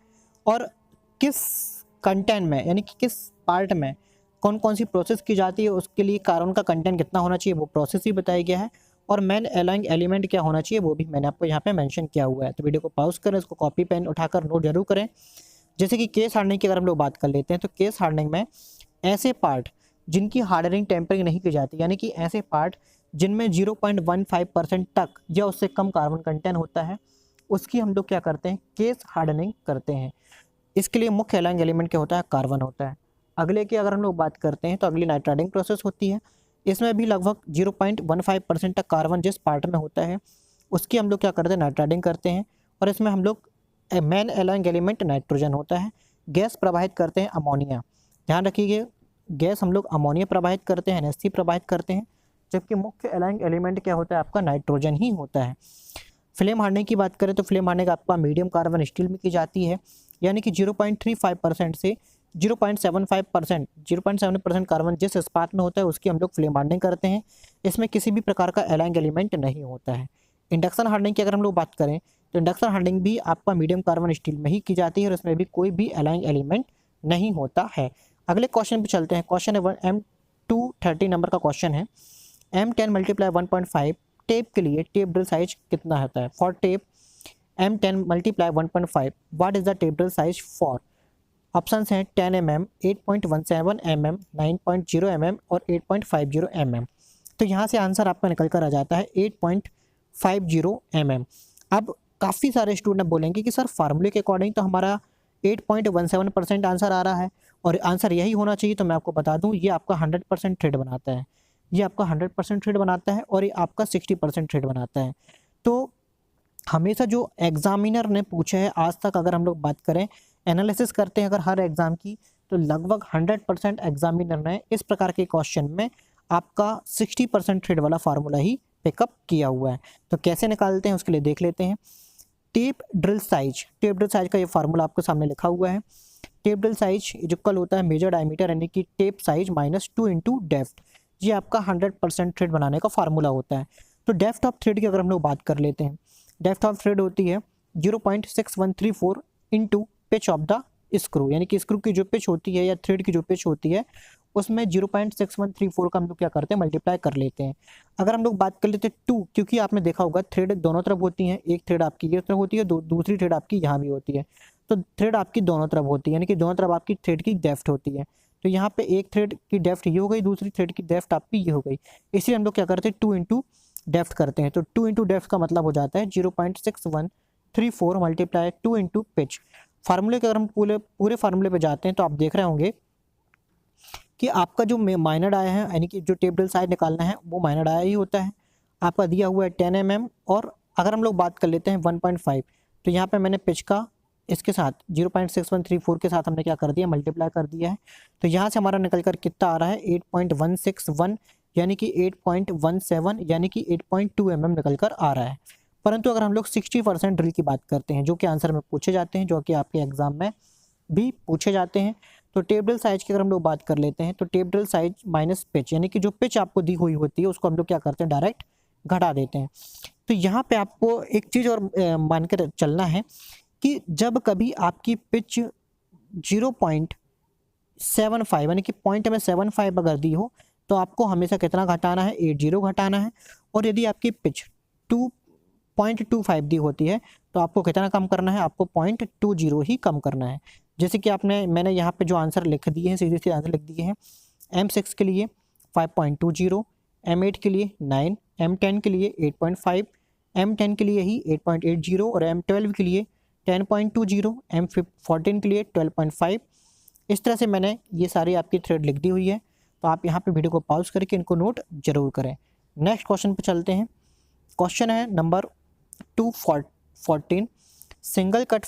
और किस कंटेंट में यानी कि किस पार्ट में कौन कौन सी प्रोसेस की जाती है, उसके लिए कार्बन का कंटेंट कितना होना चाहिए वो प्रोसेस ही बताया गया है, और मेन एलाइंग एलिमेंट क्या होना चाहिए वो भी मैंने आपको यहाँ पे मेंशन किया हुआ है। तो वीडियो को पॉज करें, इसको कॉपी पेन उठाकर नोट जरूर करें। जैसे कि केस हार्डनिंग की अगर हम लोग बात कर लेते हैं तो केस हार्डनिंग में ऐसे पार्ट जिनकी हार्डनिंग टेम्परिंग नहीं की जाती, यानी कि ऐसे पार्ट जिनमें 0.15% तक या उससे कम कार्बन कंटेंट होता है, उसकी हम लोग क्या करते हैं, केस हार्डनिंग करते हैं। इसके लिए मुख्य एलाइंग एलिमेंट क्या होता है, कार्बन होता है। अगले की अगर हम लोग बात करते हैं तो अगली नाइट्राइडिंग प्रोसेस होती है। इसमें भी लगभग 0.15% तक कार्बन जिस पार्ट में होता है उसकी हम लोग क्या करते हैं, नाइट्राइडिंग करते हैं। और इसमें हम लोग मेन एलाइंग एलिमेंट नाइट्रोजन होता है। गैस प्रवाहित करते हैं अमोनिया, ध्यान रखिए गैस हम लोग अमोनिया प्रवाहित करते हैं, NH3 प्रवाहित करते हैं, जबकि मुख्य एलाइंग एलिमेंट क्या होता है आपका, नाइट्रोजन ही होता है। फ्लेम हार्डनिंग की बात करें तो फ्लेम हार्डनिंग आपका मीडियम कार्बन स्टील में की जाती है, यानी कि 0.35% से 0.75% कार्बन जिस इस्पात में होता है उसकी हम लोग फ्लेम हार्डनिंग करते हैं। इसमें किसी भी प्रकार का एलाइंग एलिमेंट नहीं होता है। इंडक्शन हार्डनिंग की अगर हम लोग बात करें तो इंडक्शन हार्डनिंग भी आपका मीडियम कार्बन स्टील में ही की जाती है और इसमें भी कोई भी एलाइंग एलिमेंट नहीं होता है। अगले क्वेश्चन पे चलते हैं। क्वेश्चन है M230 नंबर का क्वेश्चन है। M10 × 1.5 टेप के लिए टेप ड्रिल साइज कितना होता है? For tape M10 × 1.5 what is the tape drill size for? Options हैं 10 mm, 8.17 mm, 9.0 mm और 8.50 mm। तो यहाँ से आंसर आपका निकल कर आ जाता है 8.50 mm। अब काफ़ी सारे स्टूडेंट बोलेंगे कि सर फार्मूले के अकॉर्डिंग तो हमारा 8.17% आंसर आ रहा है और आंसर यही होना चाहिए। तो मैं आपको बता दूं ये आपका 100% थ्रेड बनाता है, ये आपका 100% थ्रेड बनाता है और ये आपका 60% थ्रेड बनाता है। तो हमेशा जो एग्जामिनर ने पूछा है आज तक, अगर हम लोग बात करें एनालिसिस करते हैं अगर हर एग्ज़ाम की, तो लगभग 100% एग्जामिनर ने इस प्रकार के क्वेश्चन में आपका 60% थ्रेड वाला फार्मूला ही पिकअप किया हुआ है। तो कैसे निकालते हैं उसके लिए देख लेते हैं। टेप ड्रिल साइज का ये फार्मूला आपके सामने लिखा हुआ है। टेप ड्रिल साइज इक्वल होता है मेजर डायमीटर यानी कि टेप साइज -2 × डेप्थ। ये आपका 100% थ्रेड बनाने का फार्मूला होता है। तो डेप्थ ऑफ थ्रेड की अगर हम लोग बात कर लेते हैं, डेप्थ ऑफ थ्रेड होती है 0.6134 × पिच ऑफ द स्क्रू, यानी कि स्क्रू की जो पिच होती है या थ्रेड की जो पिच होती है उसमें 0.6134 का हम लोग क्या करते हैं, मल्टीप्लाई कर लेते हैं। अगर हम लोग बात कर लेते हैं 2, क्योंकि आपने देखा होगा थ्रेड दोनों तरफ होती हैं, एक थ्रेड आपकी ये तरफ होती है, दूसरी थ्रेड आपकी यहाँ भी होती है। तो थ्रेड आपकी दोनों तरफ होती है, यानी कि दोनों तरफ आपकी थ्रेड की डेप्थ होती है। तो यहाँ पे एक थ्रेड की डेप्थ ये हो गई, दूसरी थ्रेड की डेप्थ आपकी ये हो गई, इसलिए हम लोग क्या करते हैं 2 × डेप्थ करते हैं। तो 2 × डेप्थ का मतलब हो जाता है 0.6134 × 2 × पिच। फार्मूले के अगर हम पूरे फार्मूले पे जाते हैं तो आप देख रहे होंगे कि आपका जो माइनर आया है, यानी कि जो टेप ड्रिल साइज निकालना है वो माइनर आया ही होता है। आपका दिया हुआ है 10 mm और अगर हम लोग बात कर लेते हैं 1.5, तो यहाँ पे मैंने पिच का इसके साथ 0.6134 के साथ हमने क्या कर दिया, मल्टीप्लाई कर दिया है। तो यहाँ से हमारा निकल कर कितना आ रहा है 8.161 यानी कि 8.17 यानी कि 8.2 mm निकल कर आ रहा है। परंतु अगर हम लोग 60% ड्रिल की बात करते हैं जो कि आंसर में पूछे जाते हैं, जो कि आपके एग्जाम में भी पूछे जाते हैं, तो टेप ड्रिल साइज की अगर हम लोग बात कर लेते हैं तो tape drill size minus pitch, यानी कि जो पिच आपको दी हुई होती है उसको हम लोग क्या करते हैं, डायरेक्ट घटा देते हैं। तो यहाँ पे आपको एक चीज़ और मान कर चलना है कि जब कभी आपकी पिच 0.75 यानी कि पॉइंट में 75 अगर दी हो तो आपको हमेशा कितना घटाना है, 80 घटाना है। और यदि आपकी पिच 2.25 दी होती है तो आपको कितना कम करना है, आपको 0.20 ही कम करना है। जैसे कि मैंने यहाँ पे जो आंसर लिख दिए हैं, सीधे सीधे आंसर लिख दिए हैं। M6 के लिए 5.20, M8 के लिए 9, M10 के लिए 8.5, M10 के लिए ही 8.80 और M12 के लिए 10.20, M14 के लिए 12.5। इस तरह से मैंने ये सारी आपकी थ्रेड लिख दी हुई है। तो आप यहाँ पे वीडियो को पॉज करके इनको नोट जरूर करें। नेक्स्ट क्वेश्चन पे चलते हैं। क्वेश्चन है नंबर 214। सिंगल कट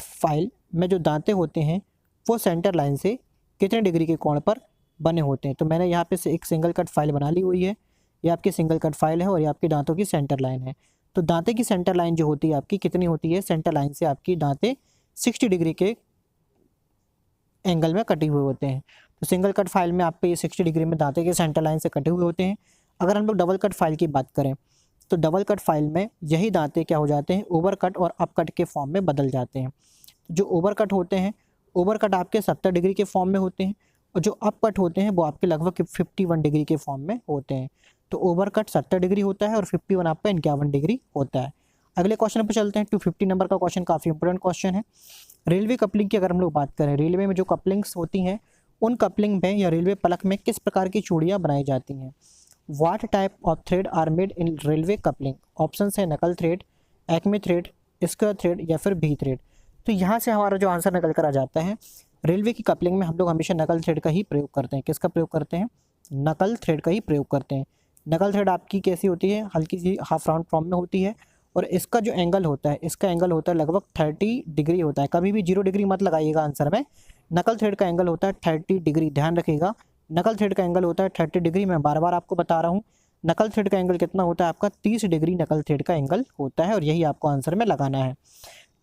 फाइल में जो दांते होते हैं वो सेंटर लाइन से कितने डिग्री के कोण पर बने होते हैं? तो मैंने यहाँ पे से एक सिंगल कट फाइल बना ली हुई है, ये आपकी सिंगल कट फाइल है और ये आपकी दांतों की सेंटर लाइन है। तो दांते की सेंटर लाइन जो होती है आपकी कितनी होती है, सेंटर लाइन से आपकी दांते 60 डिग्री के एंगल में कटे हुए होते हैं। तो सिंगल कट फाइल में आपके ये 60 डिग्री में दांते के सेंटर लाइन से कटे हुए होते हैं। अगर हम लोग डबल कट फाइल की बात करें तो डबल कट फाइल में यही दांते क्या हो जाते हैं, ओवर कट और अप कट के फॉर्म में बदल जाते हैं। जो ओवर कट होते हैं, ओवर कट आपके 70 डिग्री के फॉर्म में होते हैं और जो अप कट होते हैं वो आपके लगभग 51 डिग्री के फॉर्म में होते हैं। तो ओवर कट 70 डिग्री होता है और 51 आपका 51 डिग्री होता है। अगले क्वेश्चन पर चलते हैं। 250 नंबर का क्वेश्चन काफ़ी इंपॉर्टेंट क्वेश्चन है। रेलवे कपलिंग की अगर हम लोग बात करें, रेलवे में जो कपलिंग्स होती हैं उन कपलिंग में या रेलवे पलक में किस प्रकार की चूड़ियाँ बनाई जाती हैं। What type of thread are made in railway coupling. Option है knuckle thread, acme thread, square thread या फिर भी थ्रेड। तो यहाँ से हमारा जो आंसर निकल कर आ जाता है, रेलवे की कपलिंग में हम लोग हमेशा नकल थ्रेड का ही प्रयोग करते हैं। किसका प्रयोग करते हैं, नकल थ्रेड का ही प्रयोग करते हैं। नकल थ्रेड आपकी कैसी होती है, हल्की सी हाफ राउंड फॉर्म में होती है और इसका जो एंगल होता है, इसका एंगल होता है लगभग 30 डिग्री होता है। कभी भी 0 डिग्री मत लगाइएगा आंसर में। नकल थ्रेड का एंगल होता है 30 डिग्री, ध्यान रखिएगा। नकल थ्रेड का एंगल होता है 30 डिग्री। मैं बार बार आपको बता रहा हूँ, नकल थ्रेड का एंगल कितना होता है आपका, 30 डिग्री नकल थ्रेड का एंगल होता है और यही आपको आंसर में लगाना है।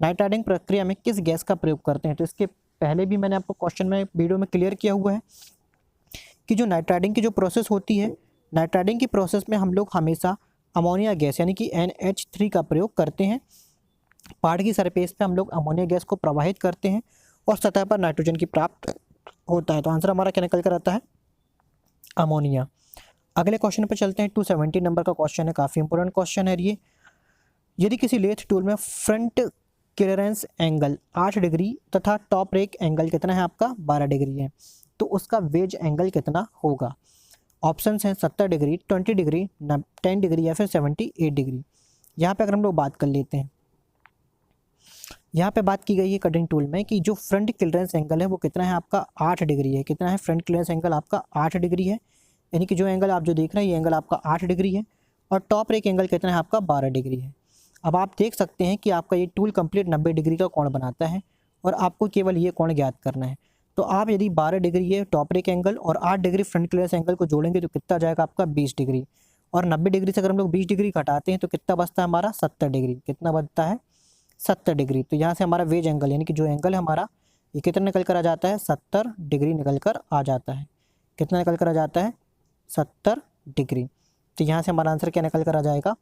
नाइट्राइडिंग प्रक्रिया में किस गैस का प्रयोग करते हैं। तो इसके पहले भी मैंने आपको क्वेश्चन में वीडियो में क्लियर किया हुआ है कि जो नाइट्राइडिंग की जो प्रोसेस होती है, नाइट्राइडिंग की प्रोसेस में हम लोग हमेशा अमोनिया गैस यानी कि NH3 का प्रयोग करते हैं। पहाड़ की सरफेस पे हम लोग अमोनिया गैस को प्रवाहित करते हैं और सतह पर नाइट्रोजन की प्राप्त होता है। तो आंसर हमारा क्या निकल कर आता है, अमोनिया। अगले क्वेश्चन पर चलते हैं। 270 नंबर का क्वेश्चन है, काफ़ी इंपॉर्टेंट क्वेश्चन है ये। यदि किसी लेथ टूल में फ्रंट क्लियरेंस एंगल 8 डिग्री तथा टॉप रेक एंगल कितना है आपका, 12 डिग्री है, तो उसका वेज एंगल कितना होगा। ऑप्शंस हैं 70 डिग्री, 20 डिग्री, 10 डिग्री या फिर 78 डिग्री। यहाँ पे अगर हम लोग बात कर लेते हैं, यहाँ पे बात की गई है कटिंग टूल में कि जो फ्रंट क्लियरेंस एंगल है वो कितना है आपका, 8 डिग्री है। कितना है, फ्रंट क्लियरेंस एंगल आपका 8 डिग्री है, यानी कि जो एंगल आप जो देख रहे हैं ये एंगल आपका 8 डिग्री है। और टॉप रेक एंगल कितना है आपका, 12 डिग्री है। अब आप देख सकते हैं कि आपका ये टूल कंप्लीट 90 डिग्री का कोण बनाता है और आपको केवल ये कोण ज्ञात करना है। तो आप यदि 12 डिग्री है टॉप रेक एंगल और 8 डिग्री फ्रंट क्लियरेंस एंगल को जोड़ेंगे तो कितना जाएगा आपका, 20 डिग्री। और 90 डिग्री से अगर हम लोग 20 डिग्री घटाते हैं तो कितना बचता है हमारा, 70 डिग्री। कितना बचता है, 70 डिग्री। तो यहाँ से हमारा वेज एंगल यानी कि जो एंगल है हमारा ये कितना निकल कर आ जाता है, 70 डिग्री निकल कर आ जाता है। कितना निकल कर आ जाता है, 70 डिग्री। तो यहाँ से हमारा आंसर क्या निकल कर आ जाएगा,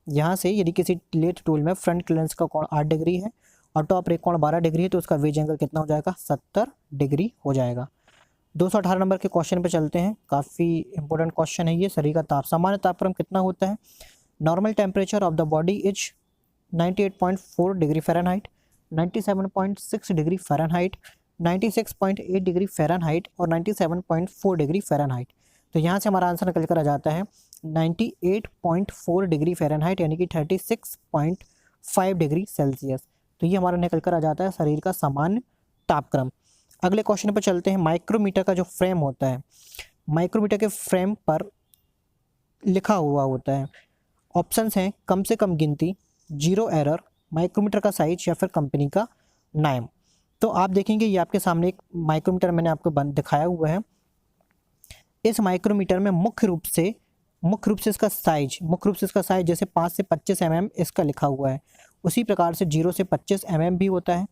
यहाँ से यदि किसी लेथ टूल में फ्रंट क्लियरेंस का कोण 8 डिग्री है और टॉप रेक कोण 12 डिग्री है तो उसका वेज एंगल कितना हो जाएगा, 70 डिग्री हो जाएगा। 218 नंबर के क्वेश्चन पे चलते हैं। काफ़ी इंपॉर्टेंट क्वेश्चन है ये। शरीर का सामान्य तापक्रम कितना होता है। Normal temperature of the body is 98.4 degree Fahrenheit, 97.6 degree Fahrenheit, 96.8 degree Fahrenheit और 97.4 डिग्री फ़ारेनहाइट। तो यहाँ से हमारा आंसर निकल कर आ जाता है 98.4 डिग्री फ़ारेनहाइट यानी कि 36.5 डिग्री सेल्सियस। तो ये हमारा निकल कर आ जाता है शरीर का सामान्य तापक्रम। अगले क्वेश्चन पर चलते हैं। माइक्रोमीटर का जो फ्रेम होता है, माइक्रोमीटर के फ्रेम पर लिखा हुआ होता है। ऑप्शंस हैं कम से कम गिनती, 0 एरर, माइक्रोमीटर का साइज या फिर कंपनी का नाम। तो आप देखेंगे ये आपके सामने एक माइक्रोमीटर मैंने आपको दिखाया हुआ है। इस माइक्रोमीटर में मुख्य रूप से इसका साइज जैसे 5 से 25 mm इसका लिखा हुआ है, उसी प्रकार से 0 से 25 mm भी होता है,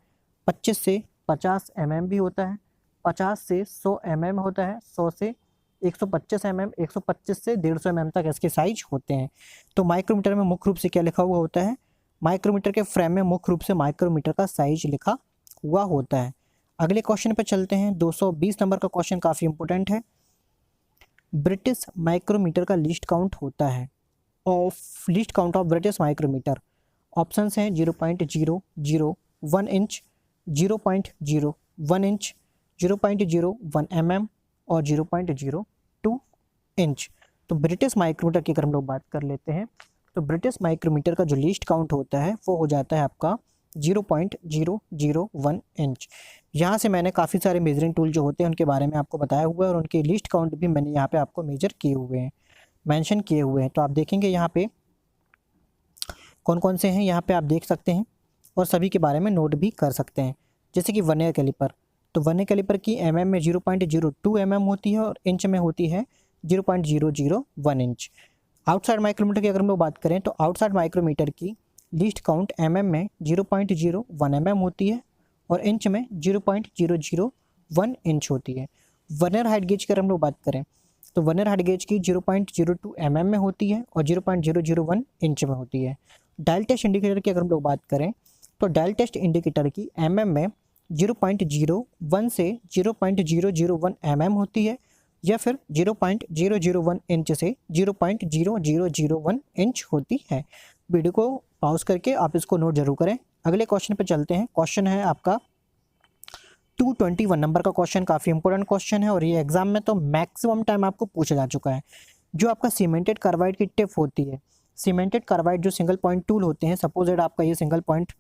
25 से 50 mm भी होता है, 50 से 100 mm होता है, 100 से 125 mm, 125 से 150 mm तक इसके साइज होते हैं। तो माइक्रोमीटर में मुख्य रूप से क्या लिखा हुआ होता है, माइक्रोमीटर के फ्रेम में मुख्य रूप से माइक्रोमीटर का साइज लिखा हुआ होता है। अगले क्वेश्चन पर चलते हैं। 220 नंबर का क्वेश्चन काफ़ी इंपॉर्टेंट है। ब्रिटिश माइक्रोमीटर का लीस्ट काउंट होता है, least count of British micrometer. Options हैं 0.001 इंच, 0.01 इंच, 0.01 mm और 0.02 इंच। तो ब्रिटिश माइक्रोमीटर की अगर हम लोग बात कर लेते हैं तो ब्रिटिश माइक्रोमीटर का जो लीस्ट काउंट होता है वो हो जाता है आपका 0.001 इंच। यहाँ से मैंने काफ़ी सारे मेजरिंग टूल जो होते हैं उनके बारे में आपको बताया हुआ है और उनके लिस्ट काउंट भी मैंने यहाँ पे आपको मेजर किए हुए हैं, मेंशन किए हुए हैं। तो आप देखेंगे यहाँ पे कौन कौन से हैं, यहाँ पे आप देख सकते हैं और सभी के बारे में नोट भी कर सकते हैं। जैसे कि वर्नियर कैलिपर, तो वर्नियर कैलिपर की mm में 0.02 mm होती है और इंच में होती है 0.001 इंच। आउटसाइड माइक्रोमीटर की अगर हम लोग बात करें तो आउटसाइड माइक्रोमीटर की लीस्ट काउंट में 0.01 होती है और इंच में 0.001 इंच होती है। वर्नियर हाइट गेज की अगर हम लोग बात करें तो वर्नियर हाइट गेज की 0.02 में होती है और 0.001 इंच में होती है। डायल टेस्ट इंडिकेटर की अगर हम लोग बात करें तो डायल टेस्ट इंडिकेटर की में 0.01 से 0.001 होती है या फिर 0.001 इंच से 0.0001 इंच होती है। वीडियो को पॉज करके आप इसको नोट जरूर करें। अगले क्वेश्चन पे चलते हैं। क्वेश्चन है आपका 221 नंबर का क्वेश्चन, काफ़ी इंपॉर्टेंट क्वेश्चन है और ये एग्जाम में तो मैक्सिमम टाइम आपको पूछा जा चुका है। जो आपका सीमेंटेड कार्बाइड की टिप होती है, सीमेंटेड कार्बाइड जो सिंगल पॉइंट टूल होते हैं, सपोज दैट आपका ये single point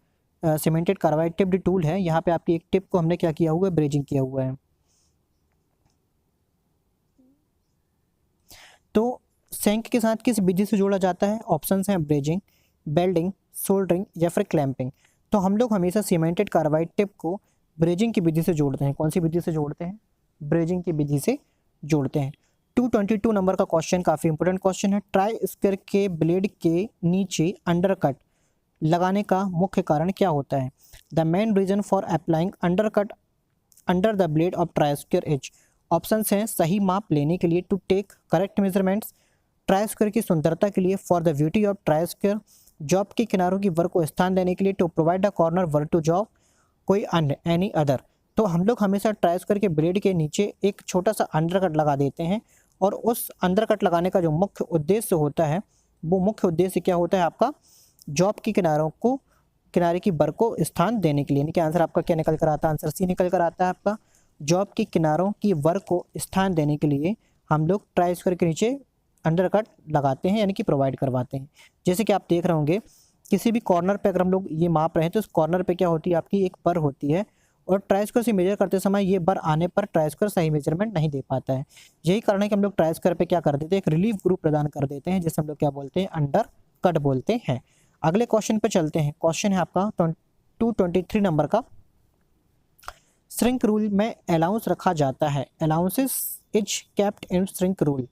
cemented carbide tipped tool है, यहाँ पे आपकी एक टिप को हमने क्या किया हुआ है, ब्रेजिंग किया हुआ है। तो सेंक के साथ किस विधि से जोड़ा जाता है? ऑप्शंस हैं ब्रेजिंग, बेल्डिंग, सोल्डरिंग या फिर क्लैंपिंग। तो हम लोग हमेशा सीमेंटेड कार्बाइड टिप को ब्रेजिंग की विधि से जोड़ते हैं। कौन सी विधि से जोड़ते हैं? ब्रेजिंग की विधि से जोड़ते हैं। 222 नंबर का क्वेश्चन काफ़ी इंपॉर्टेंट क्वेश्चन है। ट्राई स्क्वायर के ब्लेड के नीचे अंडरकट लगाने का मुख्य कारण क्या होता है? The main reason for applying undercut under the blade of try square is. Options हैं सही माप लेने के लिए, to take correct measurements, try square की सुंदरता के लिए, for the beauty of try square, job के किनारों की वर्क को स्थान देने के लिए, to provide a corner work to job, कोई अन्य, एनी अदर। तो हम लोग हमेशा ट्राई स्क्वायर के ब्लेड के नीचे एक छोटा सा अंडरकट लगा देते हैं और उस अंडरकट लगाने का जो मुख्य उद्देश्य होता है, वो मुख्य उद्देश्य क्या होता है आपका? जॉब की किनारे की वर्क को स्थान देने के लिए। यानी कि आंसर आपका क्या निकल कर आता है? आंसर सी निकल कर आता है आपका। जॉब के किनारों की वर्क को स्थान देने के लिए हम लोग ट्राई स्क्वायर के नीचे अंडरकट लगाते हैं, यानी कि प्रोवाइड करवाते हैं। जैसे कि आप देख रहे होंगे किसी भी कॉर्नर पे अगर हम लोग ये माप रहे हैं तो उस कॉर्नर पे क्या होती है, आपकी एक बर होती है और ट्राई स्क्वायर से मेजर करते समय ये बर आने पर ट्राई स्क्वायर सही मेजरमेंट नहीं दे पाता है। यही कारण है कि हम लोग ट्राई स्क्वायर पे क्या कर देते हैं, एक रिलीफ ग्रुप प्रदान कर देते हैं, जिसे हम लोग क्या बोलते हैं, अंडर कट बोलते हैं। अगले क्वेश्चन पे चलते हैं। क्वेश्चन है आपका 223 नंबर का। श्रिंक रूल में अलाउंस रखा जाता है। Allowances is kept in shrink rule.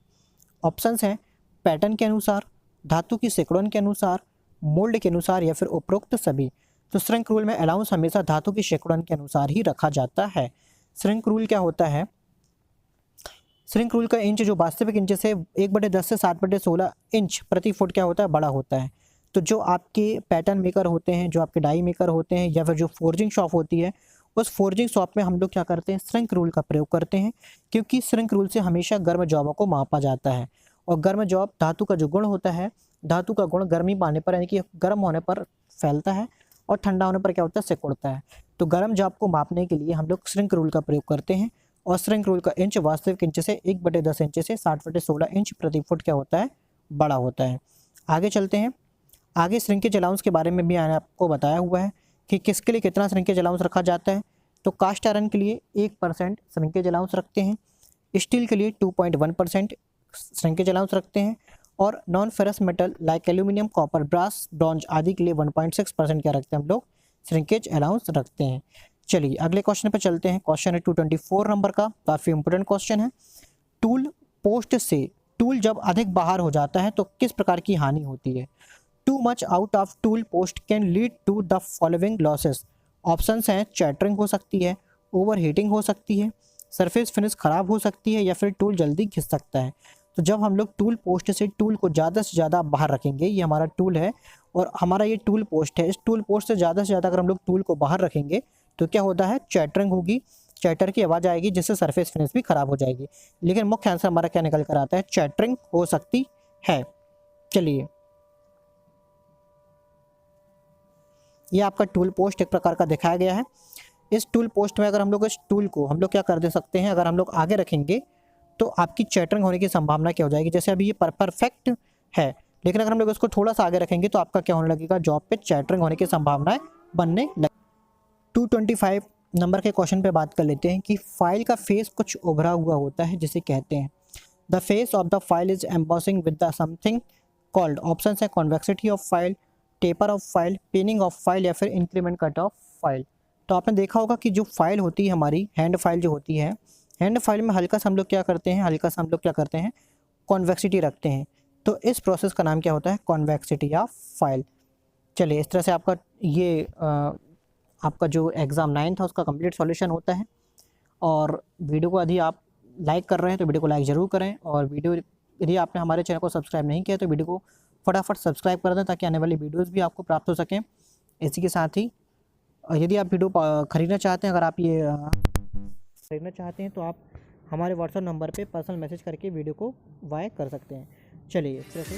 Options हैं पैटर्न के अनुसार, धातु की सिकुड़न के अनुसार, मोल्ड के अनुसार या फिर उपरोक्त सभी। तो श्रिंक रूल में अलाउंस हमेशा धातु की सिकुड़न के अनुसार ही रखा जाता है। श्रिंक रूल क्या होता है? श्रिंक रूल का इंच जो वास्तविक इंच से 1/10 से 7/16 इंच प्रति फुट क्या होता है, बड़ा होता है। तो जो आपके पैटर्न मेकर होते हैं, जो आपके डाई मेकर होते हैं या फिर जो फोर्जिंग शॉप होती है, उस फोर्जिंग शॉप में हम लोग क्या करते हैं, श्रिंक रूल का प्रयोग करते हैं, क्योंकि श्रिंक रूल से हमेशा गर्म जॉबों को मापा जाता है। और गर्म जॉब धातु का जो गुण होता है, धातु का गुण गर्मी पाने पर यानी कि गर्म होने पर फैलता है और ठंडा होने पर क्या होता है, सिकुड़ता है। तो गर्म जॉब को मापने के लिए हम लोग श्रिंक रूल का प्रयोग करते हैं और श्रिंक रूल का इंच वास्तविक इंच से 1/10 इंच से 7/16 इंच प्रति फुट क्या होता है, बड़ा होता है। आगे चलते हैं। आगे श्रिंकेज अलाउंस के बारे में भी मैंने आपको बताया हुआ है कि किसके लिए कितना श्रिंकेज अलाउंस रखा जाता है। तो कास्ट आयरन के लिए 1% श्रिंकेज अलाउंस रखते हैं, स्टील के लिए 2.1% श्रिंकेज अलाउंस रखते हैं और non ferrous metal like aluminium, copper, brass, bronze आदि के लिए 1.6% क्या रखते हैं हम लोग, श्रिंकेज अलाउंस रखते हैं। चलिए अगले क्वेश्चन पे चलते हैं। क्वेश्चन है 224 नंबर का, काफ़ी इंपोर्टेंट क्वेश्चन है। टूल पोस्ट से टूल जब अधिक बाहर हो जाता है तो किस प्रकार की हानि होती है? Too much out of tool post can lead to the following losses. Options हैं चैटरिंग हो सकती है, ओवर हीटिंग हो सकती है, सरफेस फिनिश खराब हो सकती है या फिर टूल जल्दी घिस सकता है। तो जब हम लोग टूल पोस्ट से टूल को ज़्यादा से ज़्यादा बाहर रखेंगे, ये हमारा टूल है और हमारा ये टूल पोस्ट है, इस टूल पोस्ट से ज़्यादा अगर हम लोग टूल को बाहर रखेंगे तो क्या होता है, चैटरिंग होगी, चैटर की आवाज़ आएगी जिससे सरफेस फिनिश भी खराब हो जाएगी। लेकिन मुख्य आंसर हमारा क्या निकल कर आता है, चैटरिंग हो सकती है। चलिए ये आपका टूल पोस्ट एक प्रकार का दिखाया गया है। इस टूल पोस्ट में अगर हम लोग इस टूल को हम लोग क्या कर दे सकते हैं, अगर हम लोग आगे रखेंगे तो आपकी चैटरिंग होने की संभावना क्या हो जाएगी। जैसे अभी ये परफेक्ट है, लेकिन अगर हम लोग इसको थोड़ा सा आगे रखेंगे तो आपका क्या होने लगेगा, जॉब पे चैटरिंग होने की संभावनाएं बनने लगेगी। 225 नंबर के क्वेश्चन पे बात कर लेते हैं कि फाइल का फेस कुछ उभरा हुआ होता है जिसे कहते हैं, the face of the file is embossing with the something called. Option है convexity of file, taper of file, pinning of file या फिर इंक्रीमेंट कट ऑफ फाइल। तो आपने देखा होगा कि जो फाइल होती है हमारी, हैंड फाइल जो होती है, हैंड फाइल में हल्का सा हम लोग क्या करते हैं, कॉन्वेक्सिटी रखते हैं। तो इस प्रोसेस का नाम क्या होता है, कॉन्वेक्सिटी ऑफ फाइल। चलिए इस तरह से आपका ये आपका जो एग्ज़ाम 9 था उसका कंप्लीट सॉल्यूशन होता है। और वीडियो को यदि आप लाइक कर रहे हैं तो वीडियो को लाइक ज़रूर करें, और वीडियो यदि आपने हमारे चैनल को सब्सक्राइब नहीं किया तो वीडियो को फटाफट सब्सक्राइब कर दें ताकि आने वाली वीडियोज़ भी आपको प्राप्त हो सकें। इसी के साथ ही यदि आप वीडियो ख़रीदना चाहते हैं, अगर आप ये खरीदना चाहते हैं तो आप हमारे व्हाट्सएप नंबर पे पर्सनल मैसेज करके वीडियो को बाय कर सकते हैं। चलिए इस तरह से